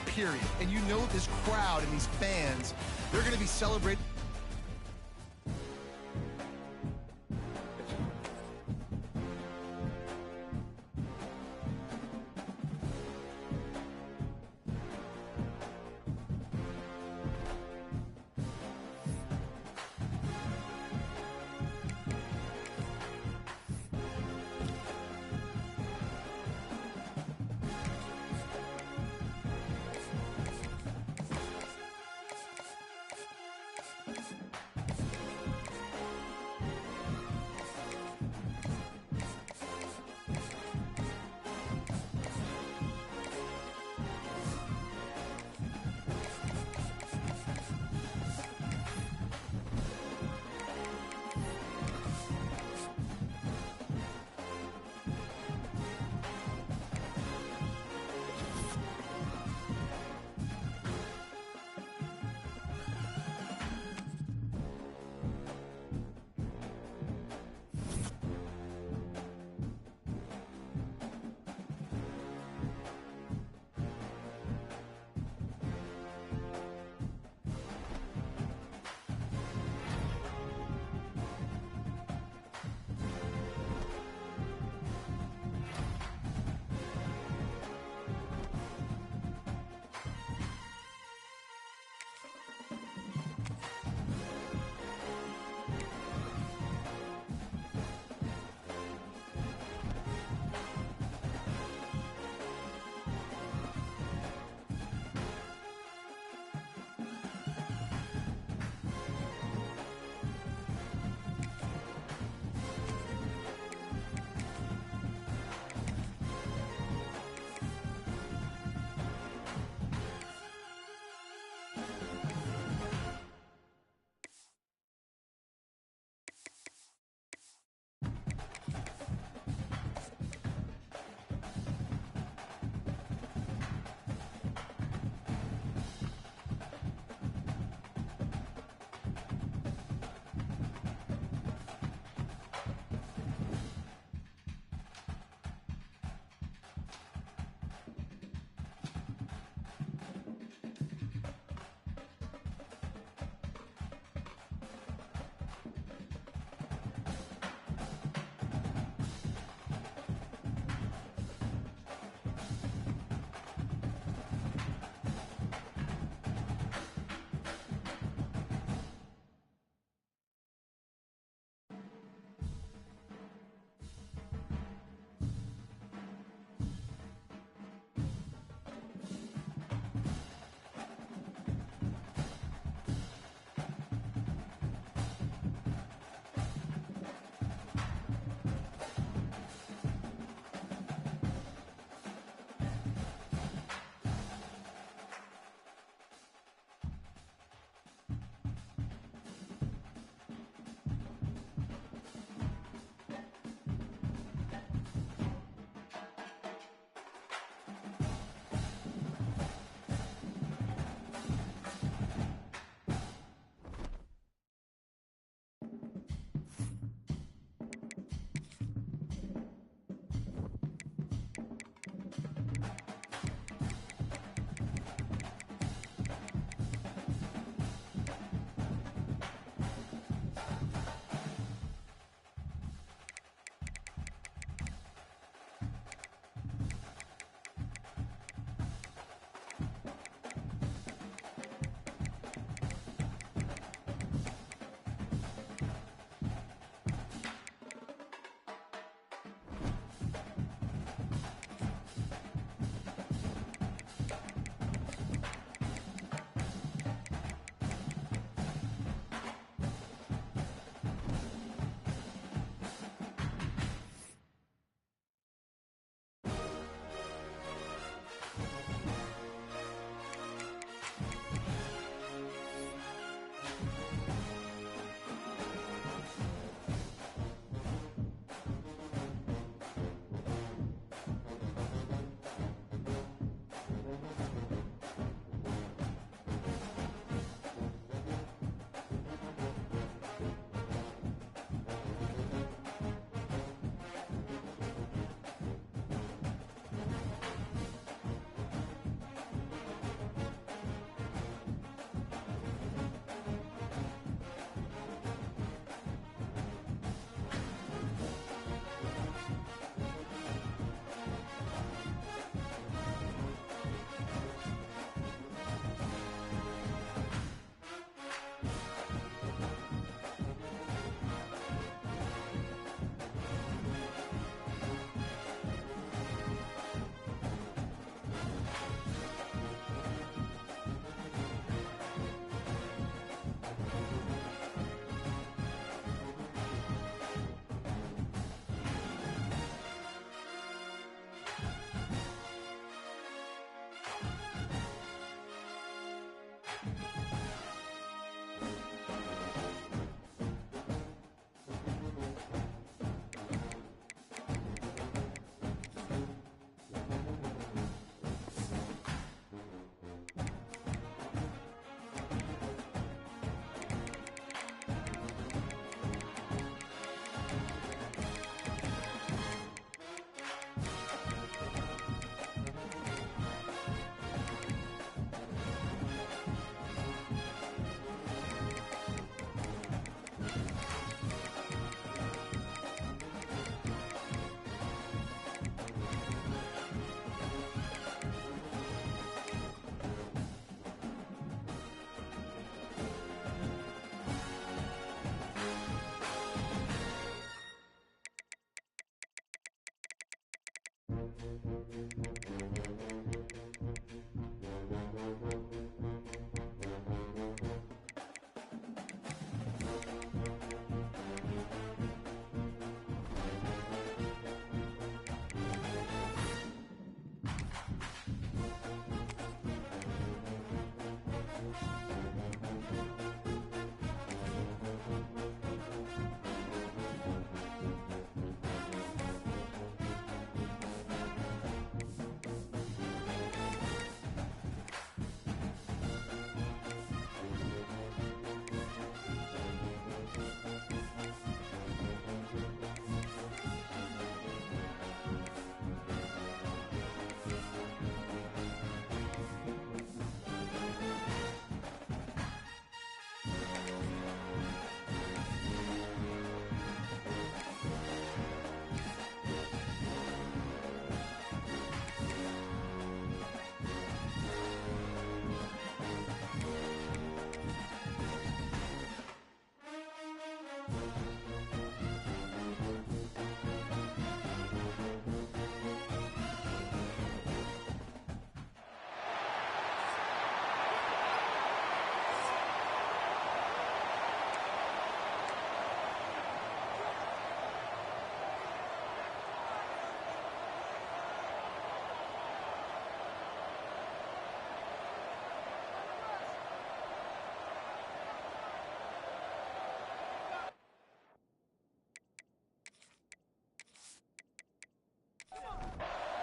period. And you know this crowd and these fans, they're going to be celebrating.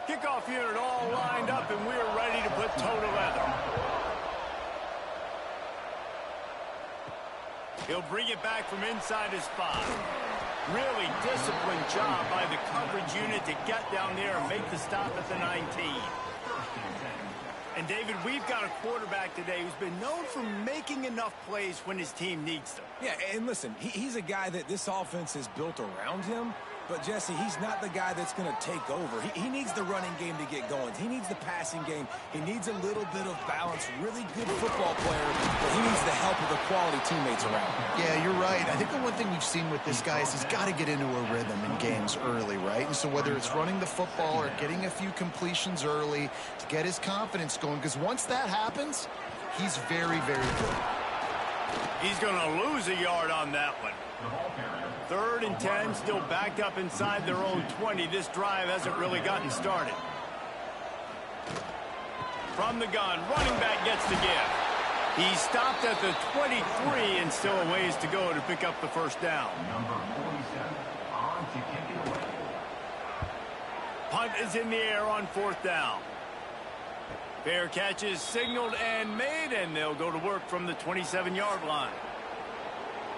Kickoff unit all lined up, and we're ready to put toe to leather. He'll bring it back from inside his 5. Really disciplined job by the coverage unit to get down there and make the stop at the 19. And, David, we've got a quarterback today who's been known for making enough plays when his team needs them. Yeah, and listen, he's a guy that this offense is built around him. But, Jesse, he's not the guy that's going to take over. He needs the running game to get going. He needs the passing game. He needs a little bit of balance. Really good football player, but he needs the help of the quality teammates around him. Yeah, you're right. I think the one thing we've seen with this guy is he's got to get into a rhythm in games early, right? And so whether it's running the football or getting a few completions early to get his confidence going, because once that happens, he's very, very good. He's going to lose a yard on that one. 3rd and 10, still backed up inside their own 20. This drive hasn't really gotten started. From the gun, running back gets the give. He stopped at the 23 and still a ways to go to pick up the first down. Number 47, on to kick it away. Punt is in the air on 4th down. Fair catch is signaled and made, and they'll go to work from the 27-yard line.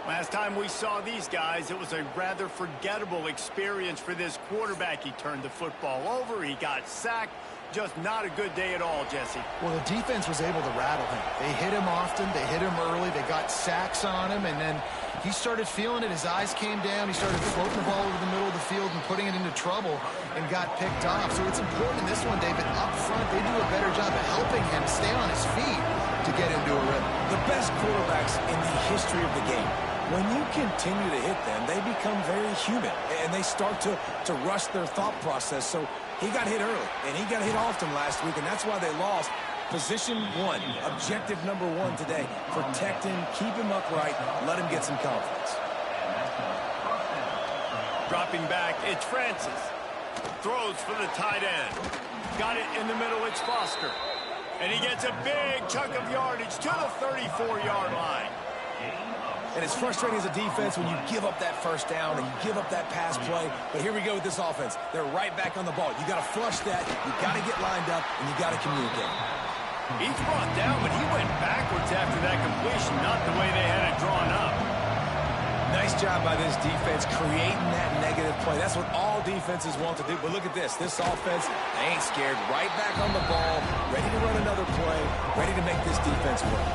Last time we saw these guys, it was a rather forgettable experience for this quarterback. He turned the football over. He got sacked. Just not a good day at all, Jesse. Well, the defense was able to rattle him. They hit him often. They hit him early. They got sacks on him, and then he started feeling it. His eyes came down. He started floating the ball over the middle of the field and putting it into trouble and got picked off. So it's important in this one, David, up front, they do a better job of helping him stay on his feet to get into a rhythm. The best quarterbacks in the history of the game, when you continue to hit them, they become very human, and they start to rush their thought process. So he got hit early, and he got hit often last week, and that's why they lost. Position 1, objective number 1 today. Protect him, keep him upright, let him get some confidence. Dropping back, it's Francis. Throws for the tight end. Got it in the middle, it's Foster. And he gets a big chunk of yardage to the 34-yard line. And it's frustrating as a defense when you give up that first down and you give up that pass play. But here we go with this offense. They're right back on the ball. You got to flush that. You got to get lined up, and you got to communicate. He's brought down, but he went backwards after that completion, not the way they had it drawn up. Nice job by this defense creating that negative play. That's what all defenses want to do. But look at this. This offense, they ain't scared. Right back on the ball, ready to run another play, ready to make this defense work.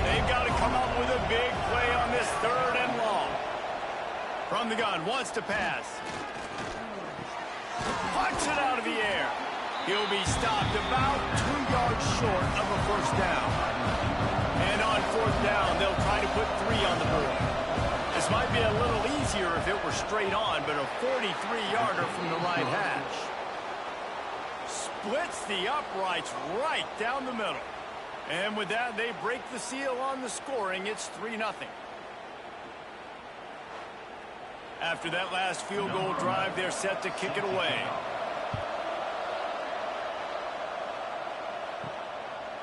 They've got to come up with a big play on this 3rd and long. From the gun, wants to pass. Punch it out of the air. He'll be stopped about 2 yards short of a first down. And on 4th down, they'll try to put 3 on the board. This might be a little easier if it were straight on, but a 43-yarder from the right hash. Splits the uprights right down the middle. And with that, they break the seal on the scoring. It's 3-0. After that last field goal drive, they're set to kick it away.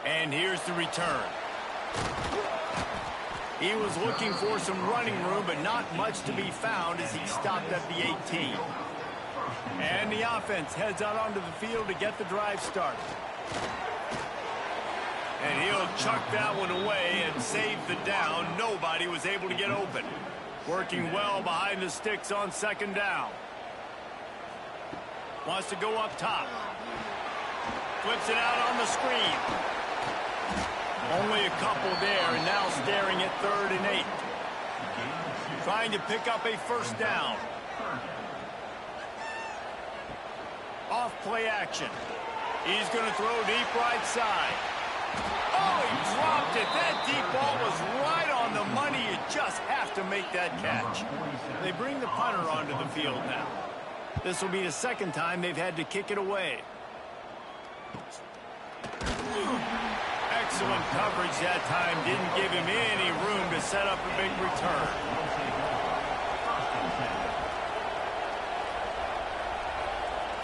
And here's the return. He was looking for some running room, but not much to be found as he stopped at the 18. And the offense heads out onto the field to get the drive started. And he'll chuck that one away and save the down. Nobody was able to get open. Working well behind the sticks on 2nd down. Wants to go up top. Flips it out on the screen. Only a couple there, and now staring at 3rd and 8. Trying to pick up a first down. Off play action. He's going to throw deep right side. Oh, he dropped it. That deep ball was right on the money. You just have to make that catch. They bring the punter onto the field now. This will be the second time they've had to kick it away. Excellent coverage that time. Didn't give him any room to set up a big return.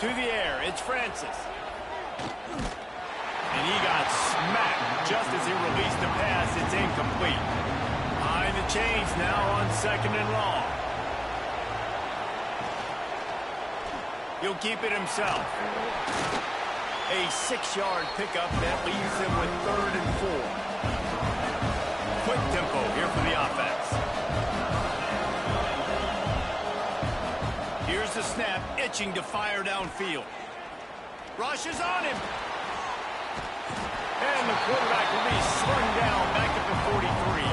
To the air, it's Francis. And he got smacked just as he released the pass. It's incomplete. Behind the chains now on 2nd and long. He'll keep it himself. A 6-yard pickup that leaves him with 3rd and 4. Quick tempo here for the offense. Here's the snap, itching to fire downfield. Rushes on him. And the quarterback will be slung down back at the 43.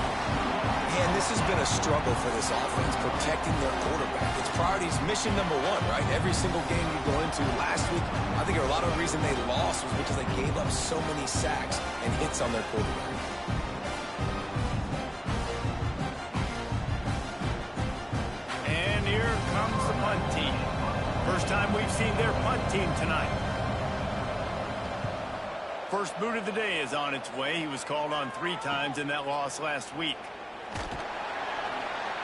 And this has been a struggle for this offense, protecting their quarterback. It's priorities, mission number 1, right? Every single game you go into. Last week, I think a lot of the reason they lost was because they gave up so many sacks and hits on their quarterback. And here comes the punt team. First time we've seen their punt team tonight. First boot of the day is on its way. He was called on 3 times in that loss last week.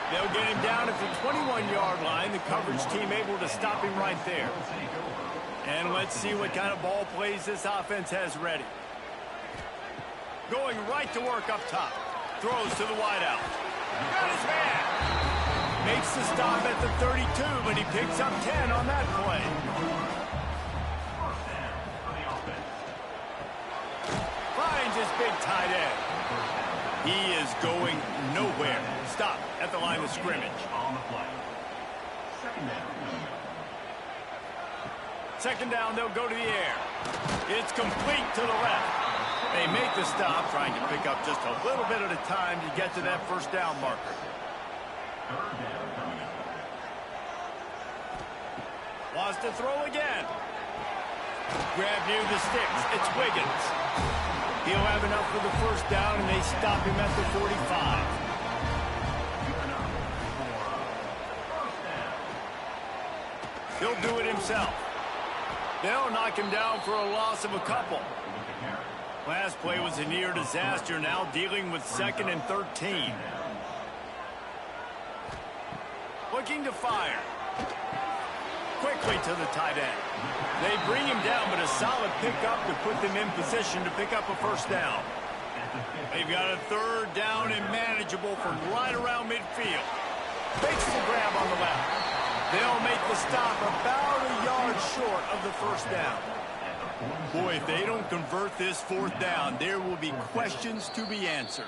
They'll get him down at the 21-yard line. The coverage team able to stop him right there. And let's see what kind of ball plays this offense has ready. Going right to work up top. Throws to the wideout. Got his man. Makes the stop at the 32, but he picks up 10 on that play. Finds his big tight end. He is going nowhere. Stop at the line of scrimmage. Second down, they'll go to the air. It's complete to the left. They make the stop, trying to pick up just a little bit at a time to get to that first down marker. Wants to throw again. Grab near the sticks. It's Wiggins. He'll have enough for the first down, and they stop him at the 45. He'll do it himself. They'll knock him down for a loss of a couple. Last play was a near disaster, now dealing with 2nd and 13. Looking to fire. Quickly to the tight end. They bring him down, but a solid pickup to put them in position to pick up a first down. They've got a 3rd down and manageable from right around midfield. Makes the grab on the left. They'll make the stop about a yard short of the first down. Boy, if they don't convert this 4th down, there will be questions to be answered.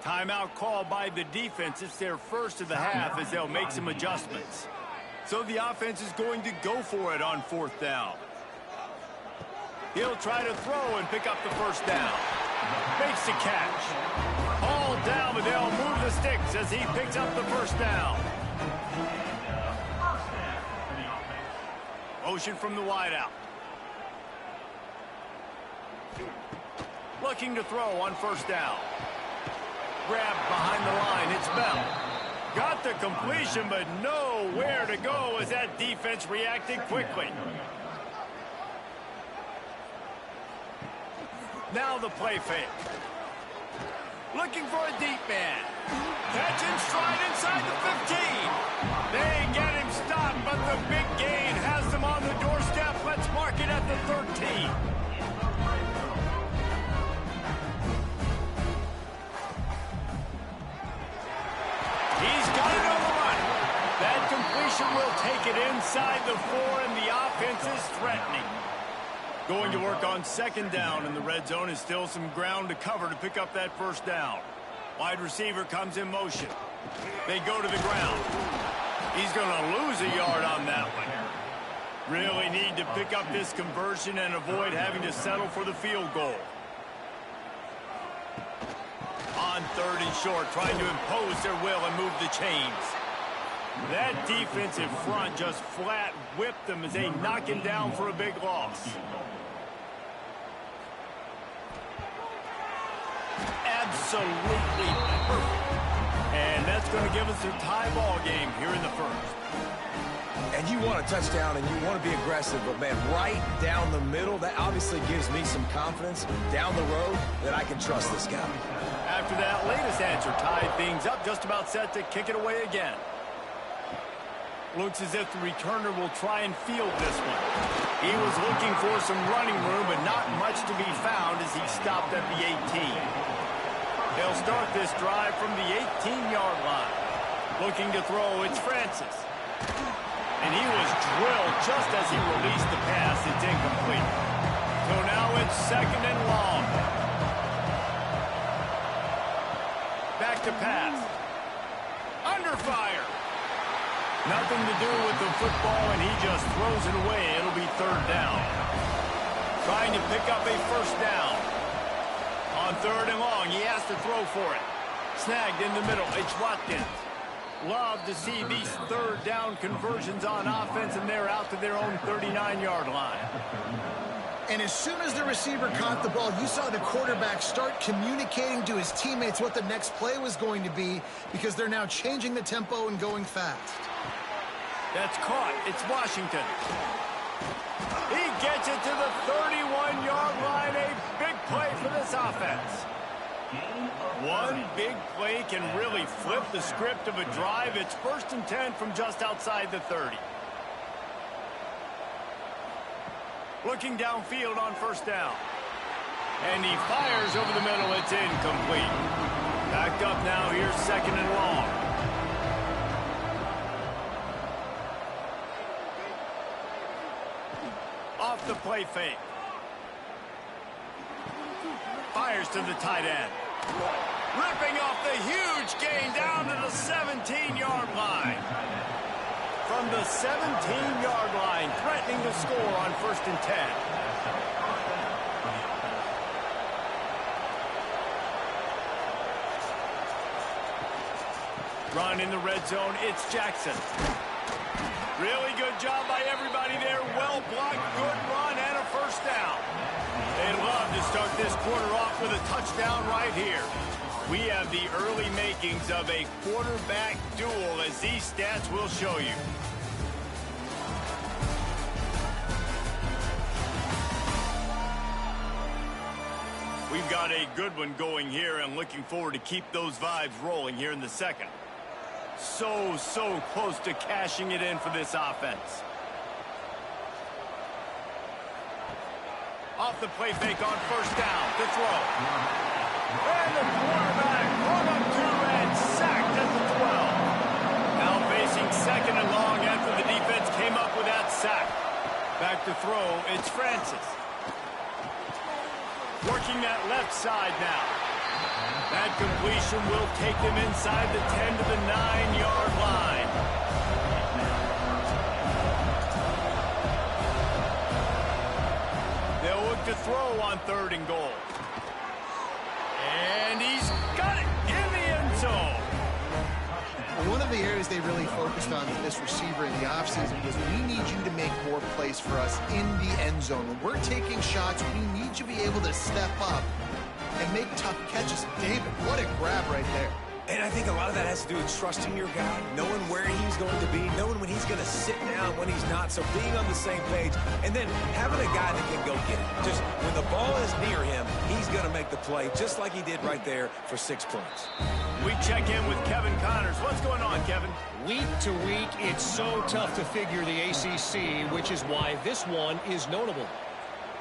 Timeout called by the defense. It's their first of the half as they'll make some adjustments. So the offense is going to go for it on 4th down. He'll try to throw and pick up the first down. Makes the catch. All down, but they'll move the sticks as he picks up the first down. Motion from the wideout. Looking to throw on first down. Grab behind the line. It's Bell. Got the completion, but nowhere to go as that defense reacted quickly. Now the play fake. Looking for a deep man. Catch and stride inside the 15. They get him stopped, but the big gain has them on the doorstep. Let's mark it at the 13. He's got it on the run. That completion will take it inside the 4, and the offense is threatening. Going to work on 2nd down, and the red zone is still some ground to cover to pick up that first down. Wide receiver comes in motion. They go to the ground. He's going to lose a yard on that one. Really need to pick up this conversion and avoid having to settle for the field goal. On 3rd and short, trying to impose their will and move the chains. That defensive front just flat whipped them as they knock him down for a big loss. absolutely perfect. And that's going to give us a tie ball game here in the first. And you want a touchdown and you want to be aggressive, but, man, right down the middle, that obviously gives me some confidence down the road that I can trust this guy. After that latest answer tied things up, just about set to kick it away again. Looks as if the returner will try and field this one. He was looking for some running room, but not much to be found as he stopped at the 18. He'll start this drive from the 18-yard line. Looking to throw, it's Francis. And he was drilled just as he released the pass. It's incomplete. So now it's second and long. Back to pass. Under fire. Nothing to do with the football, and he just throws it away. It'll be third down. Trying to pick up a first down. On third and long, he has to throw for it. Snagged in the middle. It's Watkins. Love to see these third down conversions on offense, and they're out to their own 39-yard line. And as soon as the receiver caught the ball, you saw the quarterback start communicating to his teammates what the next play was going to be, because they're now changing the tempo and going fast. That's caught. It's Washington. He gets it to the 31-yard line. A big play for this offense. One big play can really flip the script of a drive. It's 1st and 10 from just outside the 30. Looking downfield on first down. And he fires over the middle. It's incomplete. Backed up now. Here's second and long. Off the play fake. Fires to the tight end. Ripping off the huge gain down to the 17-yard line. From the 17-yard line, threatening to score on 1st and 10. Run in the red zone, it's Jackson. Really good job by everybody there. Well blocked, good run, and a first down. They'd love to start this quarter off with a touchdown right here. We have the early makings of a quarterback duel, as these stats will show you. We've got a good one going here, and looking forward to keep those vibes rolling here in the second. So close to cashing it in for this offense. Off the play fake on first down to throw. And the quarterback brought up 2 and sacked at the 12. Now facing second and long after the defense came up with that sack. Back to throw, it's Francis. Working that left side now. That completion will take them inside the 10 to the 9-yard line. They'll look to throw on 3rd and goal. And he's got it in the end zone. One of the areas they really focused on with this receiver in the offseason was, we need you to make more plays for us in the end zone. When we're taking shots, we need you to be able to step up and make tough catches. David, what a grab right there. And I think a lot of that has to do with trusting your guy, knowing where he's going to be, knowing when he's going to sit down, when he's not. So being on the same page, and then having a guy that can go get it. Just when the ball is near him, he's going to make the play, just like he did right there for 6 points. We check in with Kevin Connors. What's going on, Kevin? Week to week, it's so tough to figure the ACC, which is why this one is notable.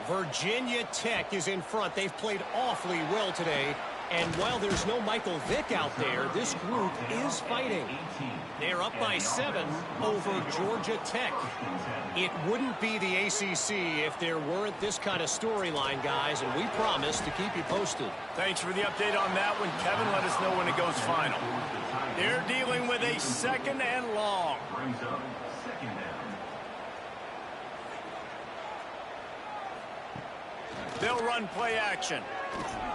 Virginia Tech is in front. They've played awfully well today. And while there's no Michael Vick out there, this group is fighting. They're up by 7 over Georgia Tech. It wouldn't be the ACC if there weren't this kind of storyline, guys, and we promise to keep you posted. Thanks for the update on that one, Kevin. Let us know when it goes final. They're dealing with a 2nd and long. Brings up 2nd down. They'll run play action.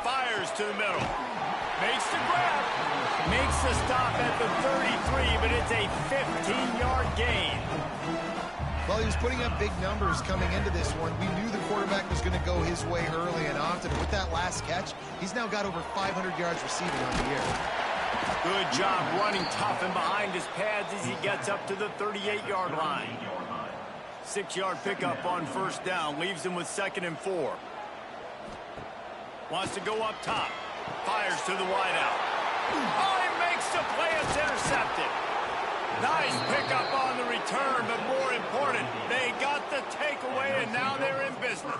Fires to the middle. Makes the grab. Makes the stop at the 33, but it's a 15-yard gain. Well, he was putting up big numbers coming into this one. We knew the quarterback was going to go his way early and often. With that last catch, he's now got over 500 yards receiving on the year. Good job running tough and behind his pads as he gets up to the 38-yard line. 6-yard pickup on first down. Leaves him with 2nd and 4. Wants to go up top. Fires to the wideout. Oh, he makes the play. It's intercepted. Nice pickup on the return, but more important, they got the takeaway, and now they're in business.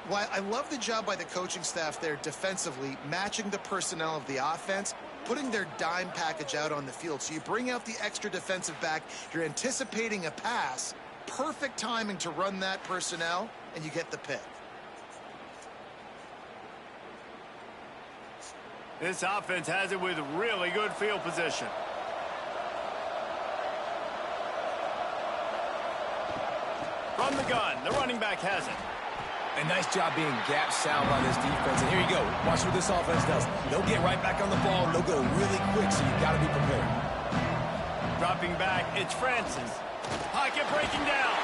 Well, I love the job by the coaching staff there defensively, matching the personnel of the offense, putting their dime package out on the field. So you bring out the extra defensive back, you're anticipating a pass, perfect timing to run that personnel, and you get the pick. This offense has it with really good field position. From the gun, the running back has it. A nice job being gap sound by this defense. And here you go. Watch what this offense does. They'll get right back on the ball, and they'll go really quick, so you've got to be prepared. Dropping back, it's Francis. Pocket breaking down.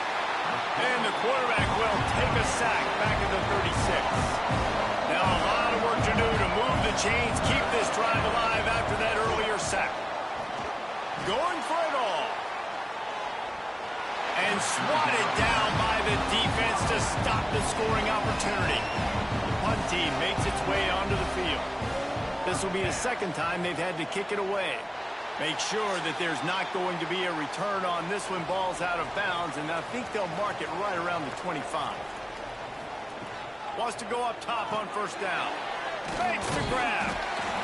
And the quarterback will take a sack back at the 36. Now a lot of work to do to move the chains, keep this drive alive after that earlier sack. Going for it all. And swatted down by the defense to stop the scoring opportunity. The punt team makes its way onto the field. This will be the 2nd time they've had to kick it away. Make sure that there's not going to be a return on this when ball's out of bounds, and I think they'll mark it right around the 25. Wants to go up top on first down. Fakes the grab.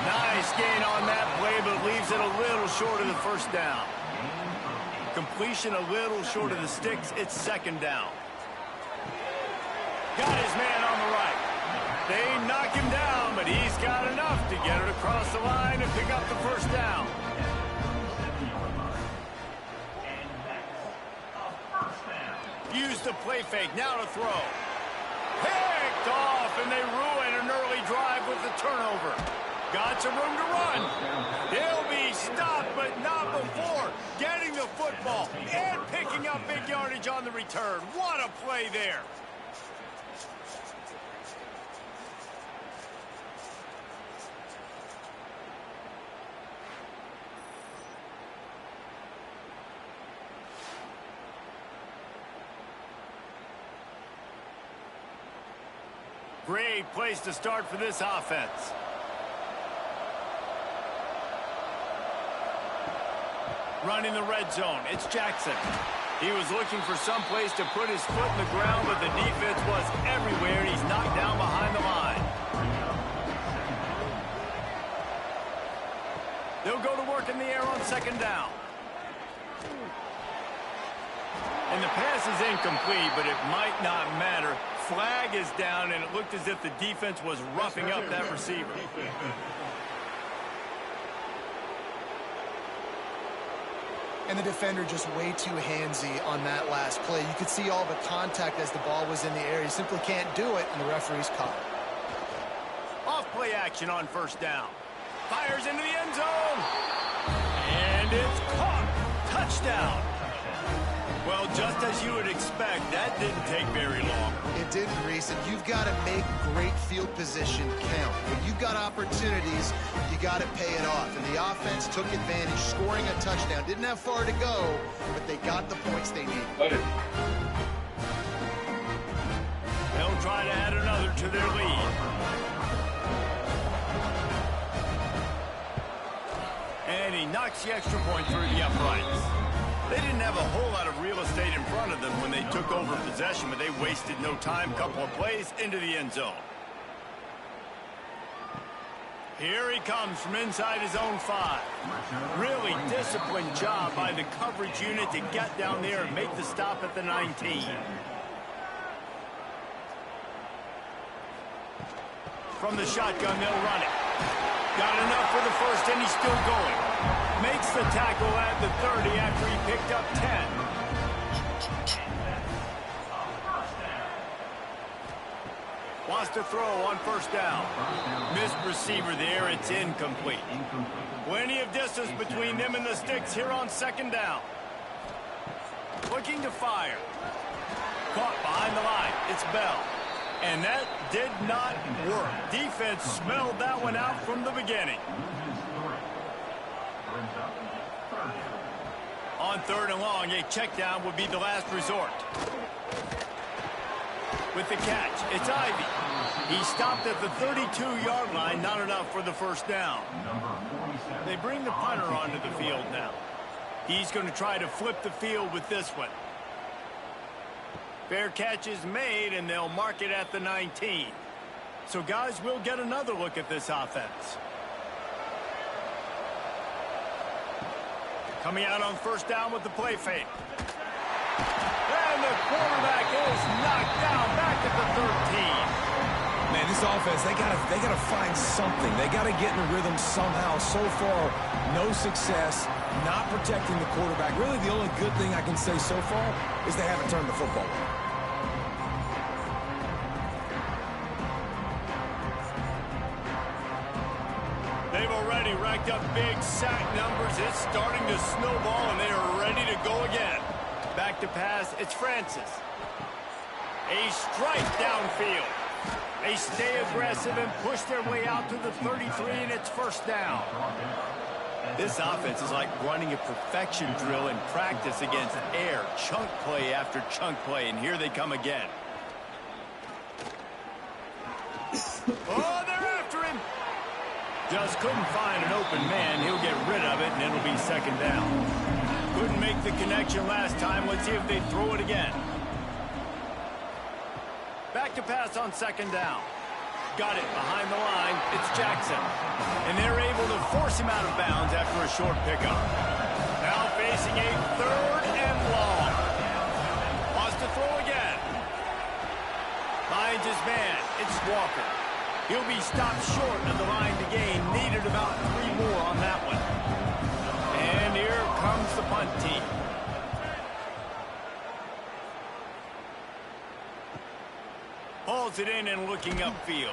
Nice gain on that play, but leaves it a little short of the first down. Completion a little short of the sticks. It's 2nd down. Got his man on the right. They knock him down, but he's got enough to get it across the line and pick up the first down. Use the play fake. Now to throw. Picked off, and they ruin an early drive with the turnover. Got some room to run. He'll be stopped, but not before getting the football and picking up big yardage on the return. What a play there. Great place to start for this offense. Running the red zone, it's Jackson. He was looking for some place to put his foot in the ground, but the defense was everywhere. He's knocked down behind the line. They'll go to work in the air on 2nd down. And the pass is incomplete, but it might not matter. Flag is down, and it looked as if the defense was roughing up that receiver. And the defender just way too handsy on that last play. You could see all the contact as the ball was in the air. He simply can't do it, and the referee's caught. Off play action on first down. Fires into the end zone. And it's caught. Touchdown. Well, just as you would expect, that didn't take very long. It didn't, Reese, and you've got to make great field position count. When you've got opportunities, you got to pay it off. And the offense took advantage, scoring a touchdown. Didn't have far to go, but they got the points they needed. They'll try to add another to their lead. And he knocks the extra point through the uprights. They didn't have a whole lot of real estate in front of them when they took over possession, but they wasted no time. Couple of plays into the end zone. Here he comes from inside his own 5. Really disciplined job by the coverage unit to get down there and make the stop at the 19. From the shotgun, they'll run it. Got enough for the first, and he's still going. Makes the tackle at the 30 after he picked up 10. Wants to throw on first down. Missed receiver there. It's incomplete. Plenty of distance between them and the sticks here on 2nd down. looking to fire. Caught behind the line. It's Bell. And that did not work. Defense smelled that one out from the beginning. On 3rd and long, a check down would be the last resort. With the catch, it's Ivy. He stopped at the 32-yard line, not enough for the first down. They bring the punter onto the field now. He's going to try to flip the field with this one. Fair catch is made, and they'll mark it at the 19. So, guys, we'll get another look at this offense. Coming out on first down with the play fake. And the quarterback is knocked down back at the 13. Man, this offense, they gotta find something. They gotta get in the rhythm somehow. So far, no success, not protecting the quarterback. Really, the only good thing I can say so far is they haven't turned the football over. They've already racked up big sack numbers. It's starting to snowball, and they are ready to go again. Back to pass, it's Francis. A strike downfield. They stay aggressive and push their way out to the 33, and it's first down. This offense is like running a perfection drill in practice against air. Chunk play after chunk play, and here they come again. Oh, they're after him. Just couldn't find an open man. He'll get rid of it, and it'll be second down. Couldn't make the connection last time. Let's see if they throw it again. Back to pass on second down. Got it behind the line. It's Jackson. And they're able to force him out of bounds after a short pickup. Now facing a 3rd and long. Wants to throw again. Finds his man. It's Walker. He'll be stopped short of the line to gain. Needed about 3 more on that one. And here comes the punt team. Hauls it in and looking upfield.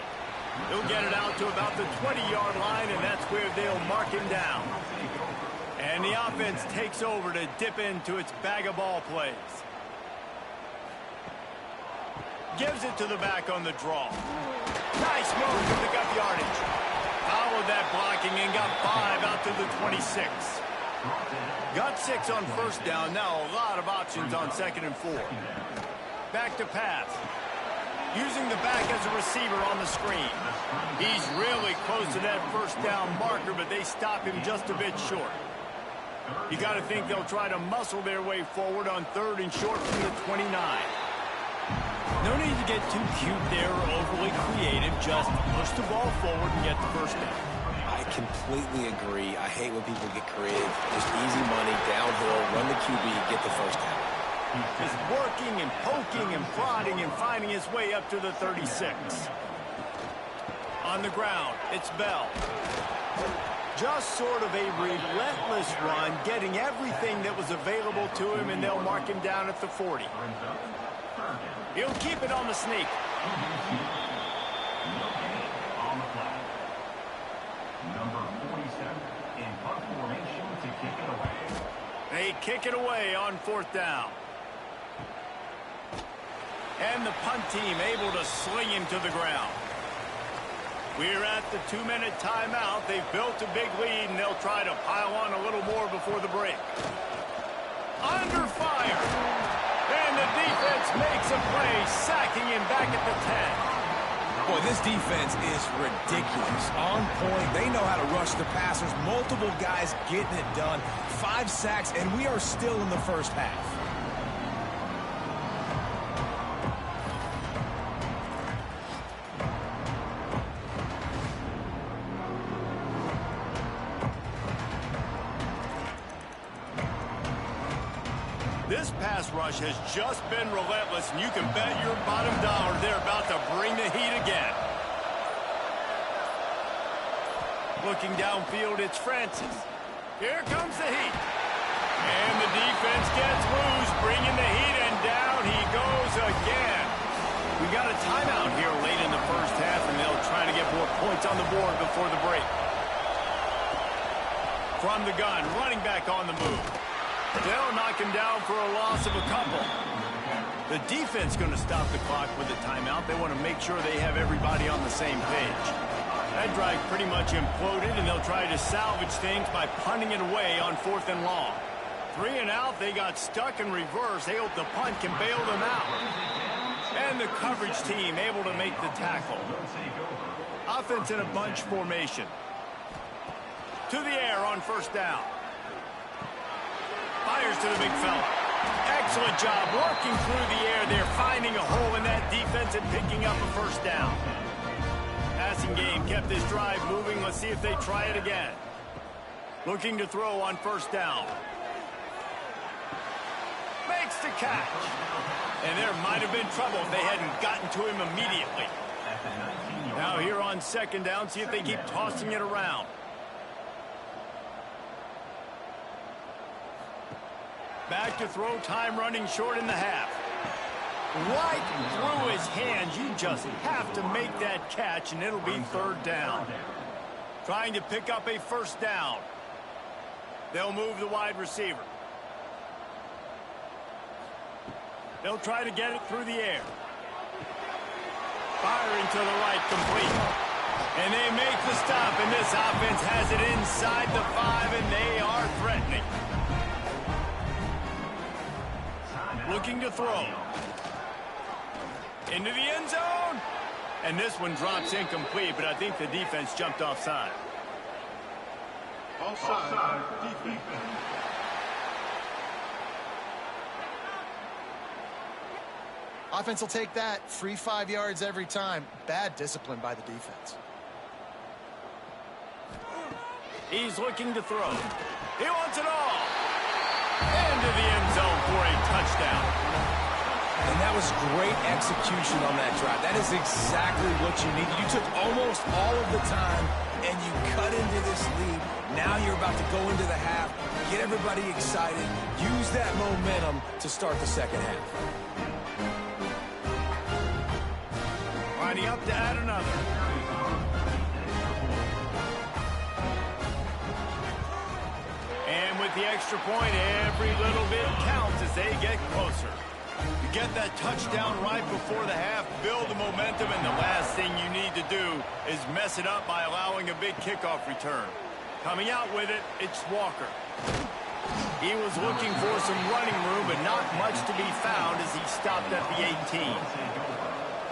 He'll get it out to about the 20-yard line, and that's where they'll mark him down. And the offense takes over to dip into its bag of ball plays. Gives it to the back on the draw. Nice move to pick up yardage. Followed that blocking and got 5 out to the 26. Got 6 on first down. Now a lot of options on 2nd and 4. Back to pass. Using the back as a receiver on the screen. He's really close to that first down marker, but they stop him just a bit short. You got to think they'll try to muscle their way forward on 3rd and short from the 29. No need to get too cute there or overly creative. Just push the ball forward and get the first down. I completely agree. I hate when people get creative. Just easy money, downhill, run the QB, get the first down. Is working and poking and prodding and finding his way up to the 36. On the ground, it's Bell. Just sort of a relentless run, getting everything that was available to him, and they'll mark him down at the 40. He'll keep it on the sneak. On the flag. Number 47 in punt formation to kick it away. They kick it away on 4th down. And the punt team able to sling him to the ground. We're at the 2-minute timeout. They've built a big lead, and they'll try to pile on a little more before the break. Under fire. And the defense makes a play, sacking him back at the 10. Boy, this defense is ridiculous. On point. They know how to rush the passers. Multiple guys getting it done. 5 sacks, and we are still in the first half. This pass rush has just been relentless, and you can bet your bottom dollar they're about to bring the heat again. Looking downfield, it's Francis. Here comes the heat. And the defense gets loose, bringing the heat, and down he goes again. We got a timeout here late in the first half, and they'll try to get more points on the board before the break. From the gun, running back on the move. They'll knock him down for a loss of a couple. The defense going to stop the clock with a timeout. They want to make sure they have everybody on the same page. That drive pretty much imploded, and they'll try to salvage things by punting it away on 4th and long. 3 and out, they got stuck in reverse. They hope the punt can bail them out. And the coverage team able to make the tackle. Offense in a bunch formation. To the air on 1st down. Fires to the big fella. Excellent job working through the air. They're finding a hole in that defense and picking up a 1st down. Passing game kept this drive moving. Let's see if they try it again. Looking to throw on 1st down. Makes the catch. And there might have been trouble if they hadn't gotten to him immediately. Now here on 2nd down, see if they keep tossing it around. Back to throw, time running short in the half. Right through his hands. You just have to make that catch, and it'll be 3rd down. Trying to pick up a 1st down. They'll move the wide receiver. They'll try to get it through the air. Firing to the right, complete. And they make the stop, and this offense has it inside the 5, and they are threatening. Looking to throw. Into the end zone. And this one drops incomplete, but I think the defense jumped offside. Offside, defense. Offense will take that. Free 5 yards every time. Bad discipline by the defense. He's looking to throw. He wants it all. Into the end zone for a touchdown. And that was great execution on that drive. That is exactly what you needed. You took almost all of the time, and you cut into this lead. Now you're about to go into the half, get everybody excited, use that momentum to start the 2nd half. Lining up to add another. And with the extra point, every little bit counts as they get closer. You get that touchdown right before the half, build the momentum, and the last thing you need to do is mess it up by allowing a big kickoff return. Coming out with it, it's Walker. He was looking for some running room, but not much to be found as he stopped at the 18.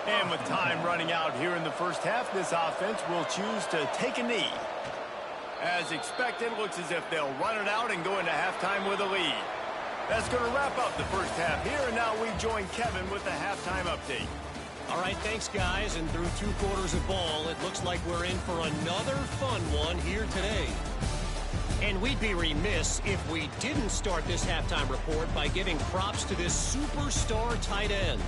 And with time running out here in the 1st half, this offense will choose to take a knee. As expected, looks as if they'll run it out and go into halftime with a lead. That's going to wrap up the 1st half here, and now we join Kevin with the halftime update. All right, thanks, guys. And through 2 quarters of ball, it looks like we're in for another fun one here today. And we'd be remiss if we didn't start this halftime report by giving props to this superstar tight end.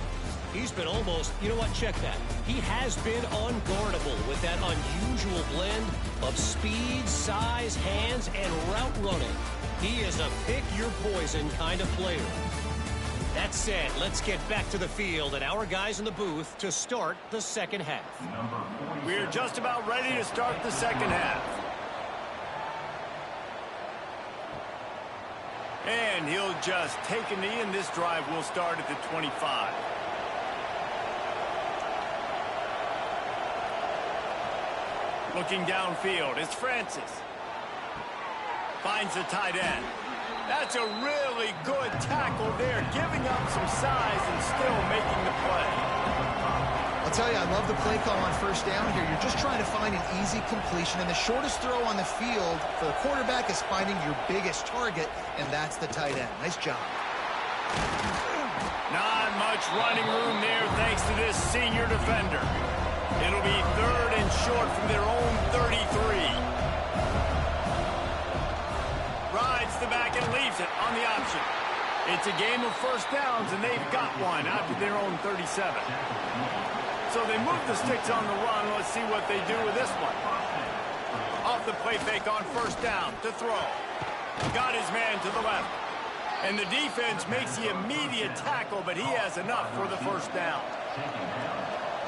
He's been almost, you know what, check that. He has been unguardable with that unusual blend of speed, size, hands, and route running. He is a pick-your-poison kind of player. That said, let's get back to the field and our guys in the booth to start the 2nd half. We're just about ready to start the 2nd half. And he'll just take a knee, and this drive will start at the 25. Looking downfield, it's Francis. Finds the tight end. That's a really good tackle there, giving up some size and still making the play. I'll tell you, I love the play call on 1st down here. You're just trying to find an easy completion, and the shortest throw on the field for the quarterback is finding your biggest target, and that's the tight end. Nice job. Not much running room there thanks to this senior defender. It'll be 3rd and short from their own 33. Rides the back and leaves it on the option. It's a game of 1st downs, and they've got one out to their own 37. So they move the sticks on the run. Let's see what they do with this one. Off the play fake on 1st down to throw. Got his man to the left. And the defense makes the immediate tackle, but he has enough for the 1st down.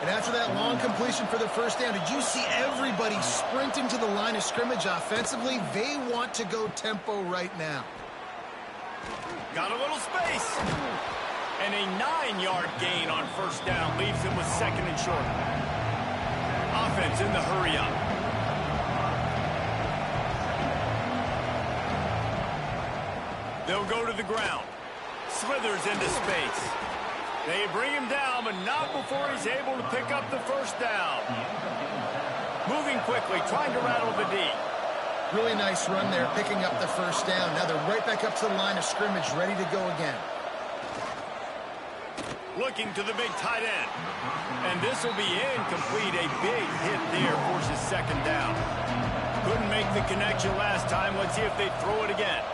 And after that long completion for the 1st down, did you see everybody sprinting to the line of scrimmage offensively? They want to go tempo right now. Got a little space. And a 9-yard gain on first down leaves him with second and short. Offense in the hurry up. They'll go to the ground. Slithers into space. They bring him down, but not before he's able to pick up the first down. Moving quickly, trying to rattle the D. Really nice run there, picking up the first down. Now they're right back up to the line of scrimmage, ready to go again. Looking to the big tight end. And this will be incomplete. A big hit there forces second down. Couldn't make the connection last time. Let's see if they throw it again.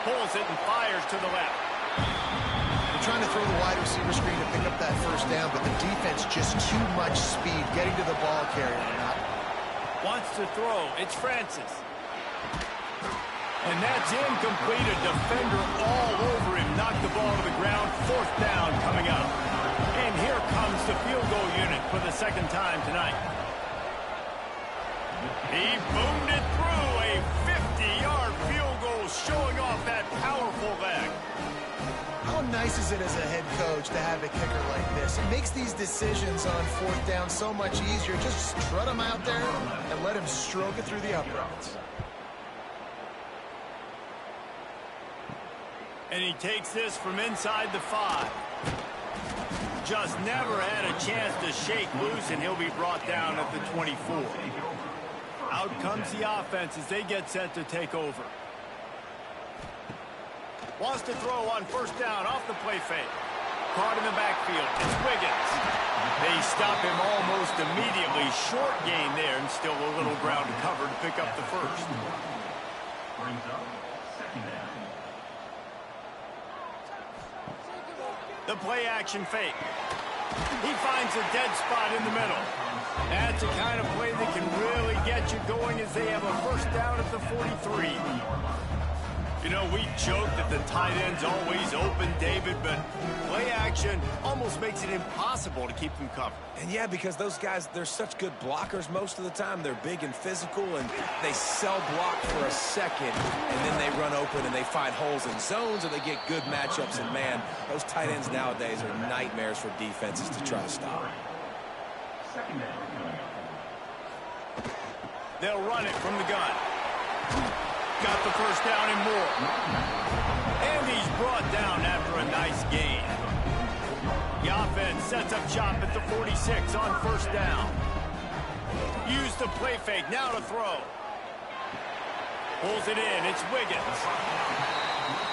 Pulls it and fires to the left. They're trying to throw the wide receiver screen to pick up that first down, but the defense just too much speed getting to the ball carrier. Wants to throw. It's Francis. And that's incomplete. A defender all over him. Knocked the ball to the ground. Fourth down coming up. And here comes the field goal unit for the second time tonight. He boomed it through. A 50-yard field goal showing off that powerful leg. How nice is it as a head coach to have a kicker like this? It makes these decisions on fourth down so much easier. Just strut him out there and let him stroke it through the uprights. And he takes this from inside the 5. Just never had a chance to shake loose, and he'll be brought down at the 24. Out comes the offense as they get set to take over. Wants to throw on first down off the play fake. Caught in the backfield. It's Wiggins. They stop him almost immediately. Short gain there, and still a little ground to cover to pick up the first. Brings up second down. The play action fake. He finds a dead spot in the middle. That's the kind of play that can really get you going as they have a first down at the 43. You know, we joke that the tight end's always open, David, but play action almost makes it impossible to keep them covered. And yeah, because those guys, they're such good blockers most of the time. They're big and physical, and they sell block for a second, and then they run open and they find holes in zones, or they get good matchups. And man, those tight ends nowadays are nightmares for defenses to try to stop. Second down. They'll run it from the gun. Got the first down and more. And he's brought down after a nice gain. The offense sets up shop at the 46 on first down. Use the play fake, now to throw. Pulls it in, it's Wiggins.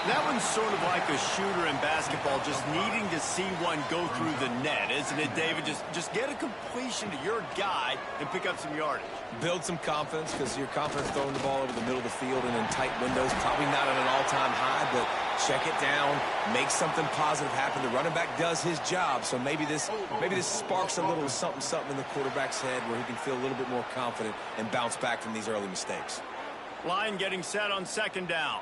That one's sort of like a shooter in basketball, just needing to see one go through the net, isn't it, David? Just get a completion to your guy and pick up some yardage. Build some confidence, because your confidence throwing the ball over the middle of the field and in tight windows, probably not at an all-time high, but check it down, make something positive happen. The running back does his job, so maybe this sparks a little something in the quarterback's head where he can feel a little bit more confident and bounce back from these early mistakes. Line getting set on second down.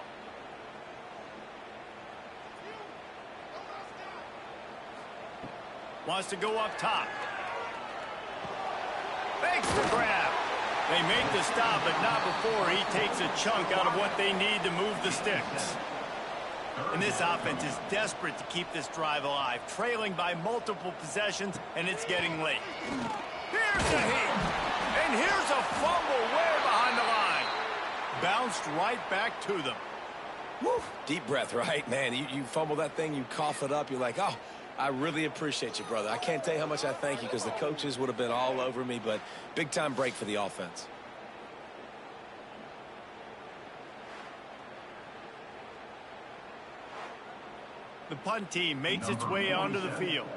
Wants to go up top. Fakes the grab. They make the stop, but not before he takes a chunk out of what they need to move the sticks. And this offense is desperate to keep this drive alive, trailing by multiple possessions, and it's getting late. Here's the heat. And here's a fumble way behind the line. Bounced right back to them. Woo. Deep breath, right? Man, you fumble that thing, you cough it up, you're like, oh, I really appreciate you, brother. I can't tell you how much I thank you, because the coaches would have been all over me, but big-time break for the offense. The punt team makes its way onto the field.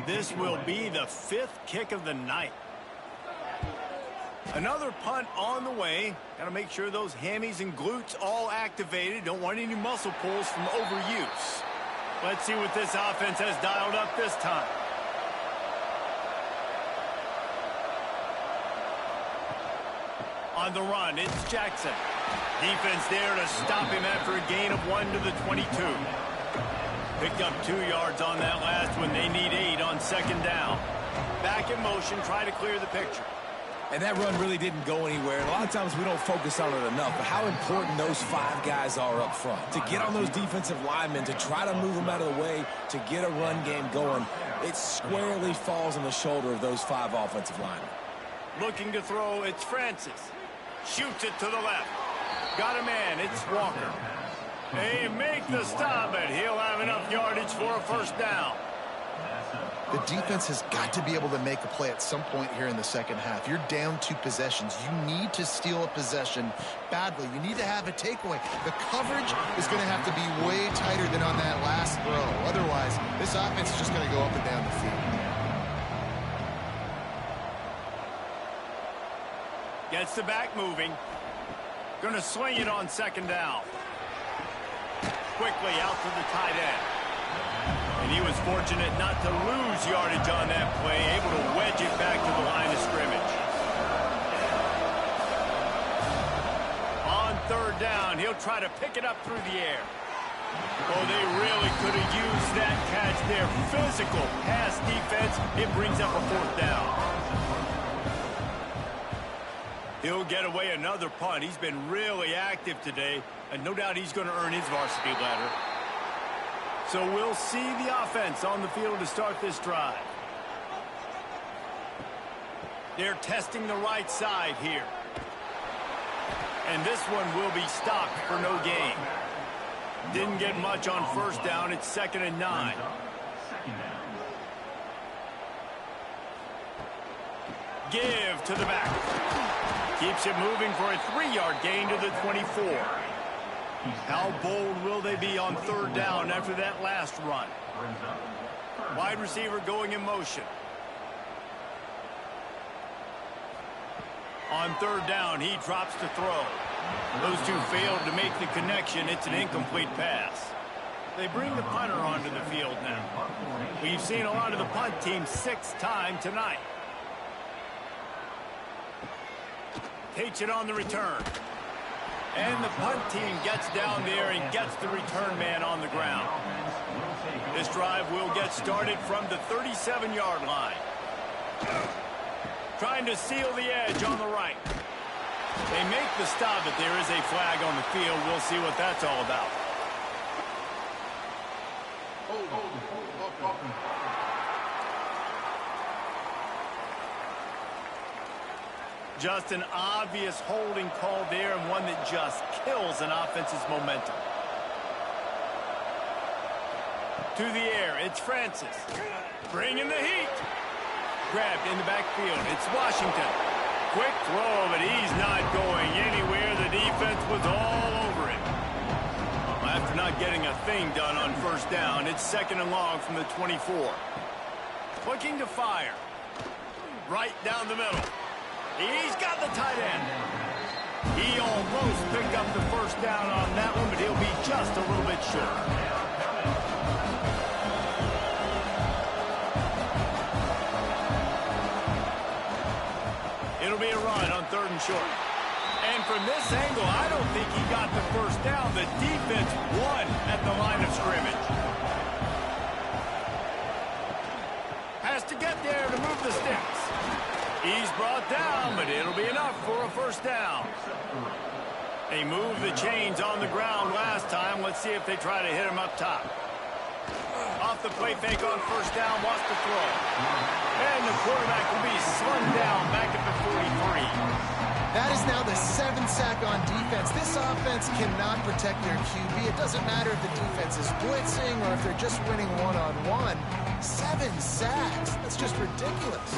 This will be the 5th kick of the night. Another punt on the way. Got to make sure those hammies and glutes all activated. Don't want any muscle pulls from overuse. Let's see what this offense has dialed up this time. On the run, it's Jackson. Defense there to stop him after a gain of 1 to the 22. Picked up 2 yards on that last one. They need 8 on second down. Back in motion, try to clear the picture. And that run really didn't go anywhere. And a lot of times we don't focus on it enough. But how important those 5 guys are up front. To get on those defensive linemen, to try to move them out of the way, to get a run game going, it squarely falls on the shoulder of those 5 offensive linemen. Looking to throw, it's Francis. Shoots it to the left. Got a man, it's Walker. They make the stop, but he'll have enough yardage for a first down. The defense has got to be able to make a play at some point here in the second half. You're down 2 possessions. You need to steal a possession badly. You need to have a takeaway. The coverage is going to have to be way tighter than on that last throw. Otherwise, this offense is just going to go up and down the field. Gets the back moving. Going to swing it on second down. Quickly out to the tight end. And he was fortunate not to lose yardage on that play, able to wedge it back to the line of scrimmage. On third down, he'll try to pick it up through the air. Oh, they really could have used that catch there. Physical pass defense. It brings up a fourth down. He'll get away another punt. He's been really active today, and no doubt he's going to earn his varsity ladder. So we'll see the offense on the field to start this drive. They're testing the right side here. And this one will be stopped for no gain. Didn't get much on first down. It's 2nd and 9. Give to the back. Keeps it moving for a 3-yard gain to the 24. How bold will they be on third down after that last run? Wide receiver going in motion. On third down, he drops to throw. Those two failed to make the connection. It's an incomplete pass. They bring the punter onto the field now. We've seen a lot of the punt team 6 times tonight. Takes it on the return. And the punt team gets down there and gets the return man on the ground. This drive will get started from the 37-yard line. Trying to seal the edge on the right. They make the stop, but there is a flag on the field. We'll see what that's all about. Just an obvious holding call there, and one that just kills an offense's momentum. To the air, it's Francis. Bringing the heat. Grabbed in the backfield, it's Washington. Quick throw, but he's not going anywhere. The defense was all over it. After not getting a thing done on first down, it's 2nd and long from the 24. Looking to fire. Right down the middle. He's got the tight end. He almost picked up the first down on that one, but he'll be just a little bit short. It'll be a run on 3rd and short. And from this angle, I don't think he got the first down. The defense won at the line of scrimmage. Has to get there to move the sticks. He's brought down, but it'll be enough for a first down. They moved the chains on the ground last time. Let's see if they try to hit him up top. Off the play fake on first down, wants to throw. And the quarterback will be slung down back at the 43. That is now the 7th sack on defense. This offense cannot protect their QB. It doesn't matter if the defense is blitzing or if they're just winning one-on-one. 7 sacks. That's just ridiculous.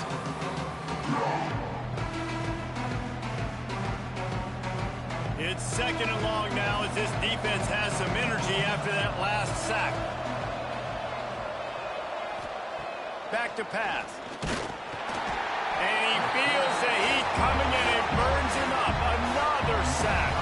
It's 2nd and long now as this defense has some energy after that last sack. Back to pass. And he feels the heat coming and it burns him up. Another sack.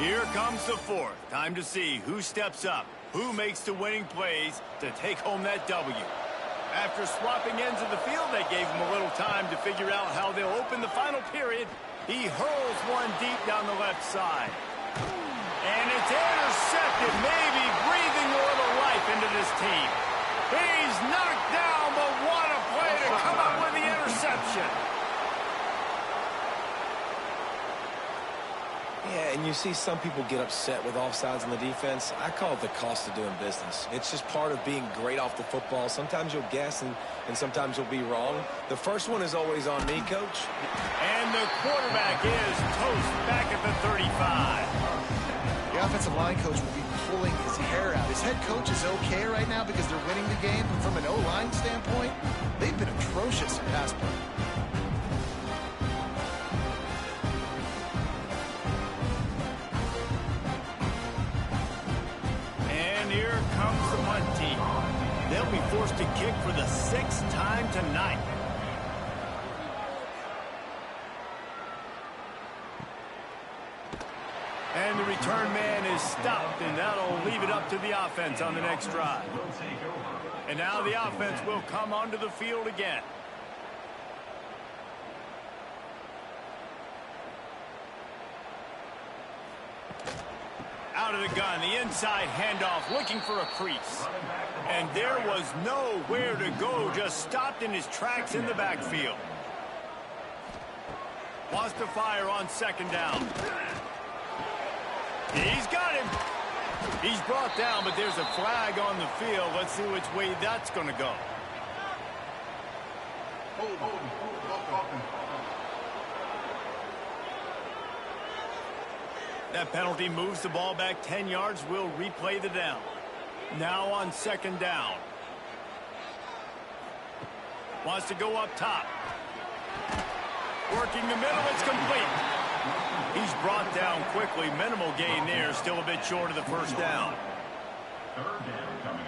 Here comes the fourth. Time to see who steps up, who makes the winning plays to take home that W. After swapping ends of the field, they gave him a little time to figure out how they'll open the final period. He hurls one deep down the left side. And it's intercepted, maybe breathing a little life into this team. He's knocked down, but what a play to come up with the interception. Yeah, and you see some people get upset with offsides on the defense. I call it the cost of doing business. It's just part of being great off the football. Sometimes you'll guess and sometimes you'll be wrong. The first one is always on me, Coach. And the quarterback is toast back at the 35. The offensive line coach will be pulling his hair out. His head coach is okay right now because they're winning the game. But from an O-line standpoint, they've been atrocious in pass play. Here comes the punt team. They'll be forced to kick for the 6th time tonight. And the return man is stopped, and that'll leave it up to the offense on the next drive. And now the offense will come onto the field again. Out of the gun, the inside handoff, looking for a crease. And there was nowhere to go, just stopped in his tracks in the backfield. Wants to fire on 2nd down. He's got him. He's brought down, but there's a flag on the field. Let's see which way that's going to go. That penalty moves the ball back 10 yards. We'll replay the down. Now on 2nd down. Wants to go up top. Working the middle. It's complete. He's brought down quickly. Minimal gain there. Still a bit short of the 1st down. 3rd down coming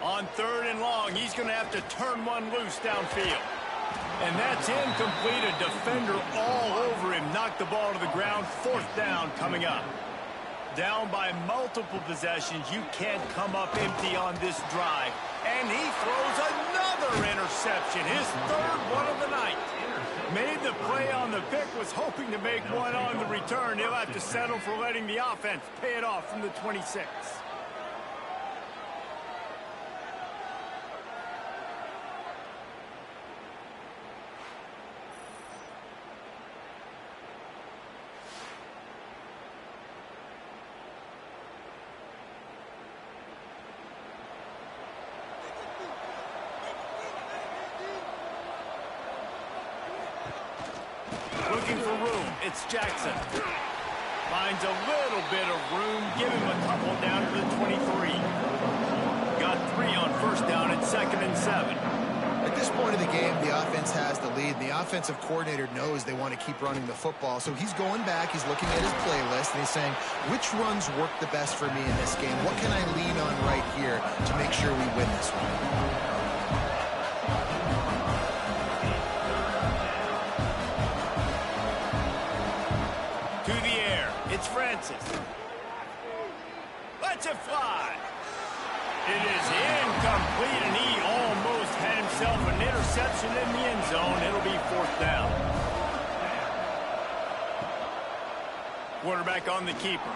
up. On 3rd and long, he's going to have to turn one loose downfield. And that's incomplete. A defender all over him. Knocked the ball to the ground. 4th down coming up. Down by multiple possessions. You can't come up empty on this drive. And he throws another interception. His 3rd one of the night. Made the play on the pick. Was hoping to make one on the return. He'll have to settle for letting the offense pay it off from the 26. Looking for room. It's Jackson. Finds a little bit of room. Give him a couple down to the 23. Got 3 on 1st down at 2nd and 7. At this point of the game, the offense has the lead. The offensive coordinator knows they want to keep running the football. So he's going back. He's looking at his playlist, and he's saying, which runs work the best for me in this game? What can I lean on right here to make sure we win this one? It's Francis. Lets it fly. It is incomplete, and he almost had himself an interception in the end zone. It'll be 4th down. Quarterback on the keeper.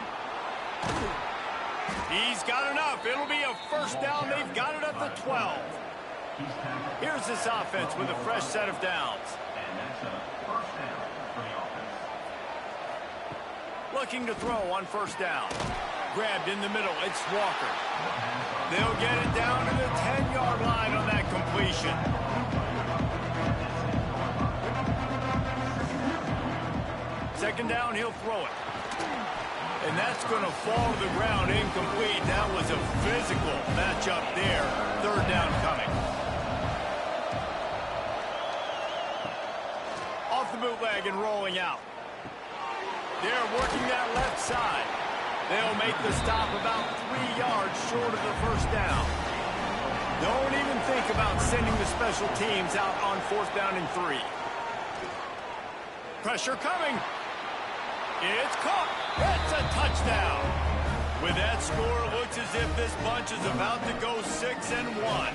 He's got enough. It'll be a 1st down. They've got it at the 12. Here's this offense with a fresh set of downs. And that's a 1st down for the offense. Looking to throw on 1st down. Grabbed in the middle. It's Walker. They'll get it down to the 10-yard line on that completion. Second down, he'll throw it. And that's going to fall to the ground incomplete. That was a physical matchup there. 3rd down coming. Off the bootleg and rolling out. They're working that left side. They'll make the stop about 3 yards short of the 1st down. Don't even think about sending the special teams out on 4th down and 3. Pressure coming. It's caught. It's a touchdown. With that score, it looks as if this bunch is about to go 6-1.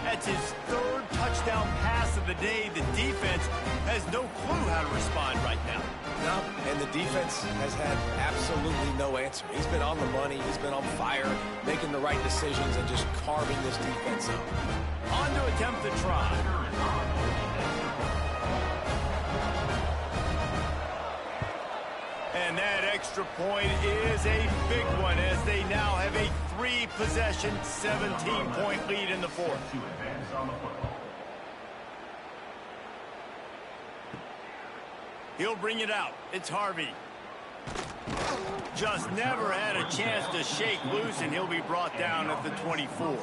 That's his third touchdown pass of the day. The defense has no clue how to respond right now. No, and the defense has had absolutely no answer. He's been on the money. He's been on fire, making the right decisions and just carving this defense up. On to attempt the try. And that extra point is a big one as they now have a 3-possession, 17-point lead in the fourth. To advance on the football. He'll bring it out. It's Harvey. Just never had a chance to shake loose, and he'll be brought down at the 24.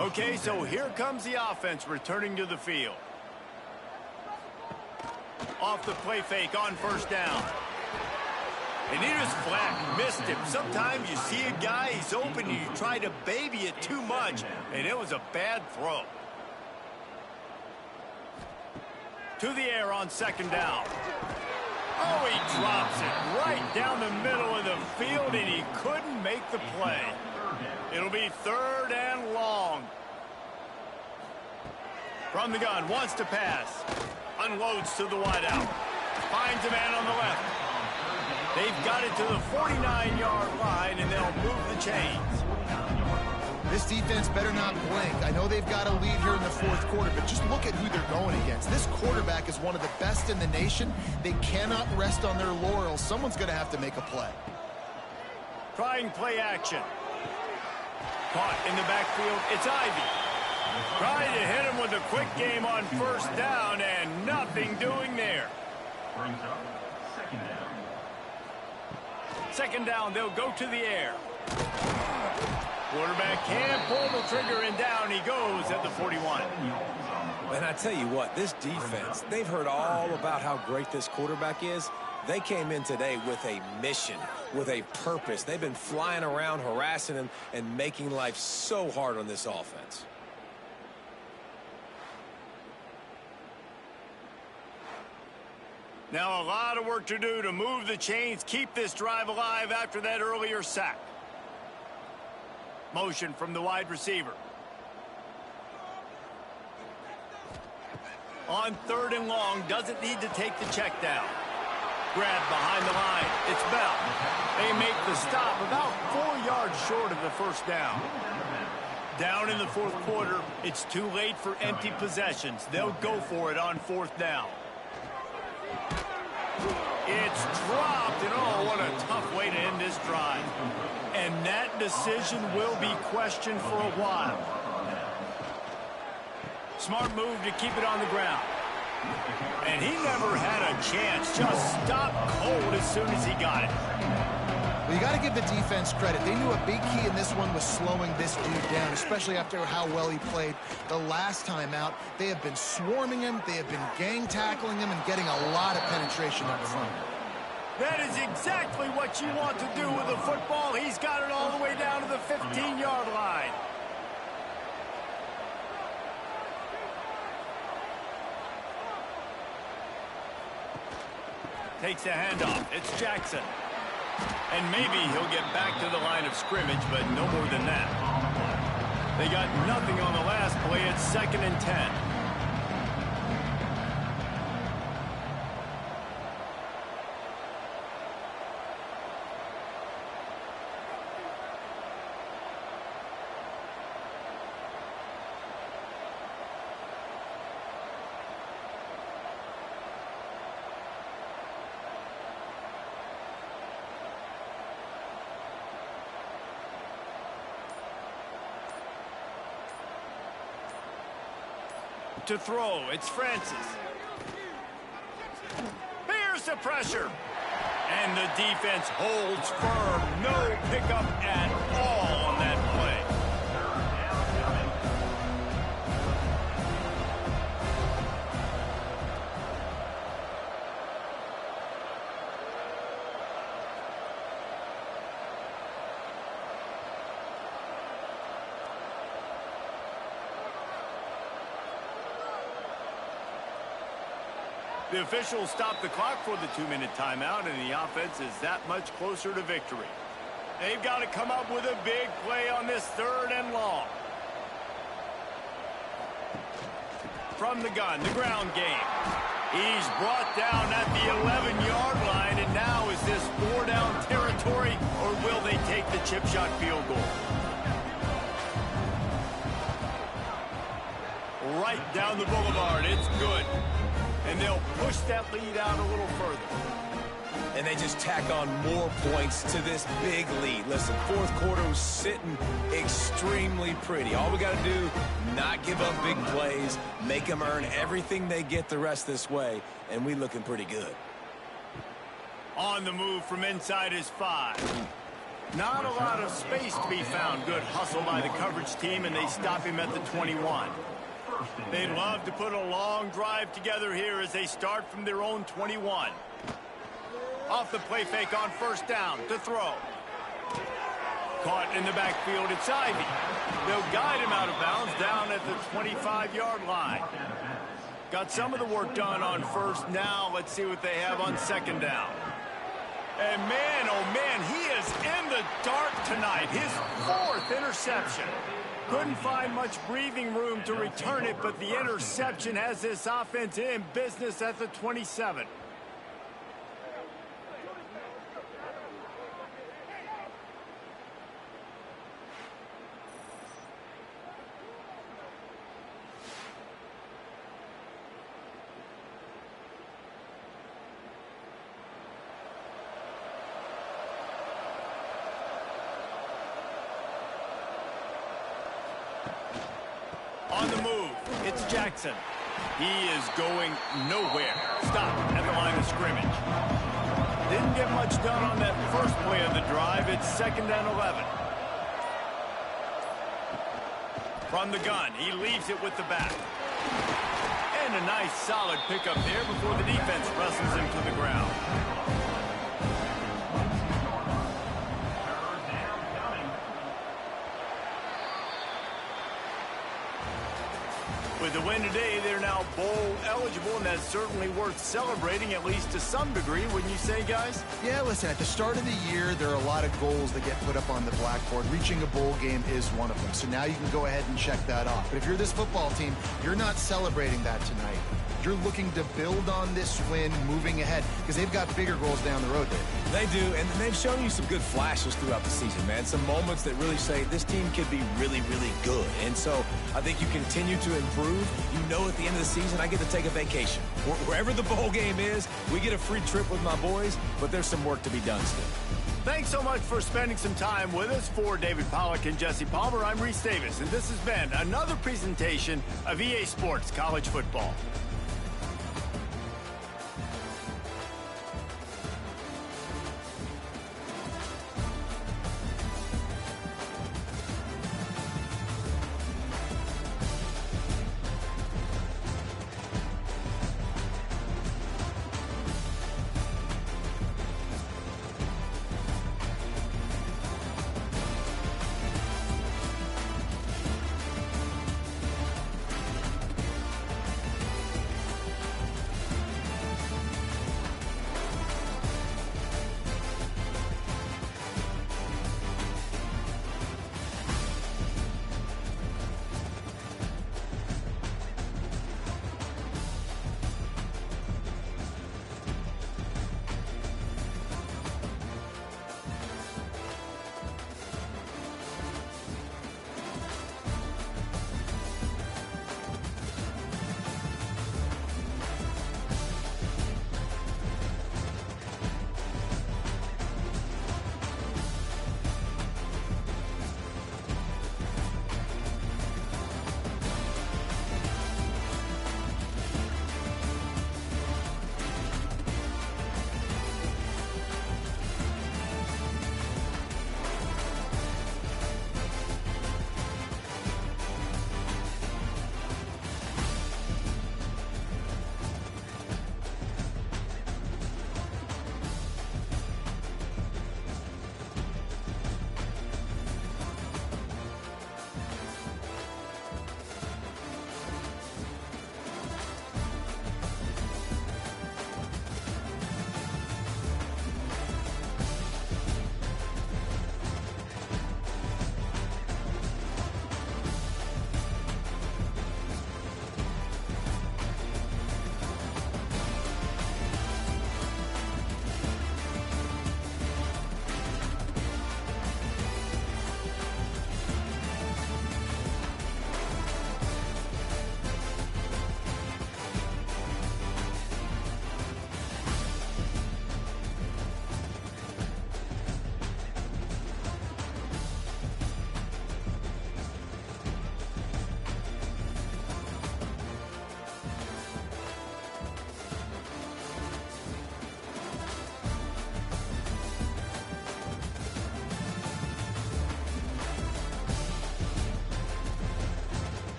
Okay, so here comes the offense returning to the field. Off the play fake on first down. And he was flat, missed him. Sometimes you see a guy, he's open, and you try to baby it too much, and it was a bad throw. To the air on second down. Oh, he drops it right down the middle of the field, and he couldn't make the play. It'll be 3rd and long. From the gun, wants to pass. Unloads to the wideout. Finds a man on the left. They've got it to the 49-yard line, and they'll move the chains. This defense better not blink. I know they've got a lead here in the fourth quarter, but just look at who they're going against. This quarterback is one of the best in the nation. They cannot rest on their laurels. Someone's going to have to make a play. Trying play action. Caught in the backfield. It's Ivy. Trying to hit him with a quick game on first down, and nothing doing there. Brings up second down. Second down, they'll go to the air. Quarterback can't pull the trigger, and down he goes at the 41. And I tell you what, this defense, they've heard all about how great this quarterback is. They came in today with a mission, with a purpose. They've been flying around, harassing him, and making life so hard on this offense. Now a lot of work to do to move the chains, keep this drive alive after that earlier sack. Motion from the wide receiver. On 3rd and long, doesn't need to take the check down. Grab behind the line. It's Bell. They make the stop about 4 yards short of the first down. Down in the fourth quarter, it's too late for empty possessions. They'll go for it on 4th down. It's dropped, and oh, what a tough way to end this drive. And that decision will be questioned for a while. Smart move to keep it on the ground. And he never had a chance, just stopped cold as soon as he got it. Well, you got to give the defense credit. They knew a big key in this one was slowing this dude down, especially after how well he played the last time out. They have been swarming him. They have been gang tackling him and getting a lot of penetration up front. That is exactly what you want to do with a football. He's got it all the way down to the 15-yard line. Takes a handoff. It's Jackson. And maybe he'll get back to the line of scrimmage, but no more than that. They got nothing on the last play. It's 2nd and 10. To throw, it's Francis. Here's the pressure. And the defense holds firm. No pickup at all on that play. The officials stop the clock for the 2-minute timeout, and the offense is that much closer to victory. They've got to come up with a big play on this 3rd and long. From the gun, the ground game. He's brought down at the 11-yard line, and now is this 4-down territory, or will they take the chip shot field goal? Right down the boulevard, it's good. And they'll push that lead out a little further. And they just tack on more points to this big lead. Listen, 4th quarter was sitting extremely pretty. All we got to do, not give up big plays, make them earn everything they get the rest this way, and we looking pretty good. On the move from inside his 5. Not a lot of space to be found. Good hustle by the coverage team, and they stop him at the 21. They'd love to put a long drive together here as they start from their own 21. Off the play fake on 1st down to throw. Caught in the backfield, it's Ivy. They'll guide him out of bounds down at the 25-yard line. Got some of the work done on 1st. Now let's see what they have on 2nd down. And man, oh man, he is in the dark tonight. His 4th interception. Couldn't find much breathing room to return it, but the interception has this offense in business at the 27. On the move, it's Jackson. He is going nowhere. Stop at the line of scrimmage. Didn't get much done on that first play of the drive. It's 2nd and 11. From the gun, he leaves it with the back. And a nice solid pickup there before the defense wrestles him to the ground. With the win today, they're now bowl eligible, and that's certainly worth celebrating, at least to some degree, wouldn't you say, guys? Yeah, listen, at the start of the year, there are a lot of goals that get put up on the blackboard. Reaching a bowl game is one of them, so now you can go ahead and check that off. But if you're this football team, you're not celebrating that tonight. You're looking to build on this win moving ahead because they've got bigger goals down the road there. They do, and they've shown you some good flashes throughout the season, man. Some moments that really say this team could be really, really good. And so I think you continue to improve. You know at the end of the season, I get to take a vacation. Wherever the bowl game is, we get a free trip with my boys, but there's some work to be done still. Thanks so much for spending some time with us. For David Pollack and Jesse Palmer, I'm Reese Davis, and this has been another presentation of EA Sports College Football.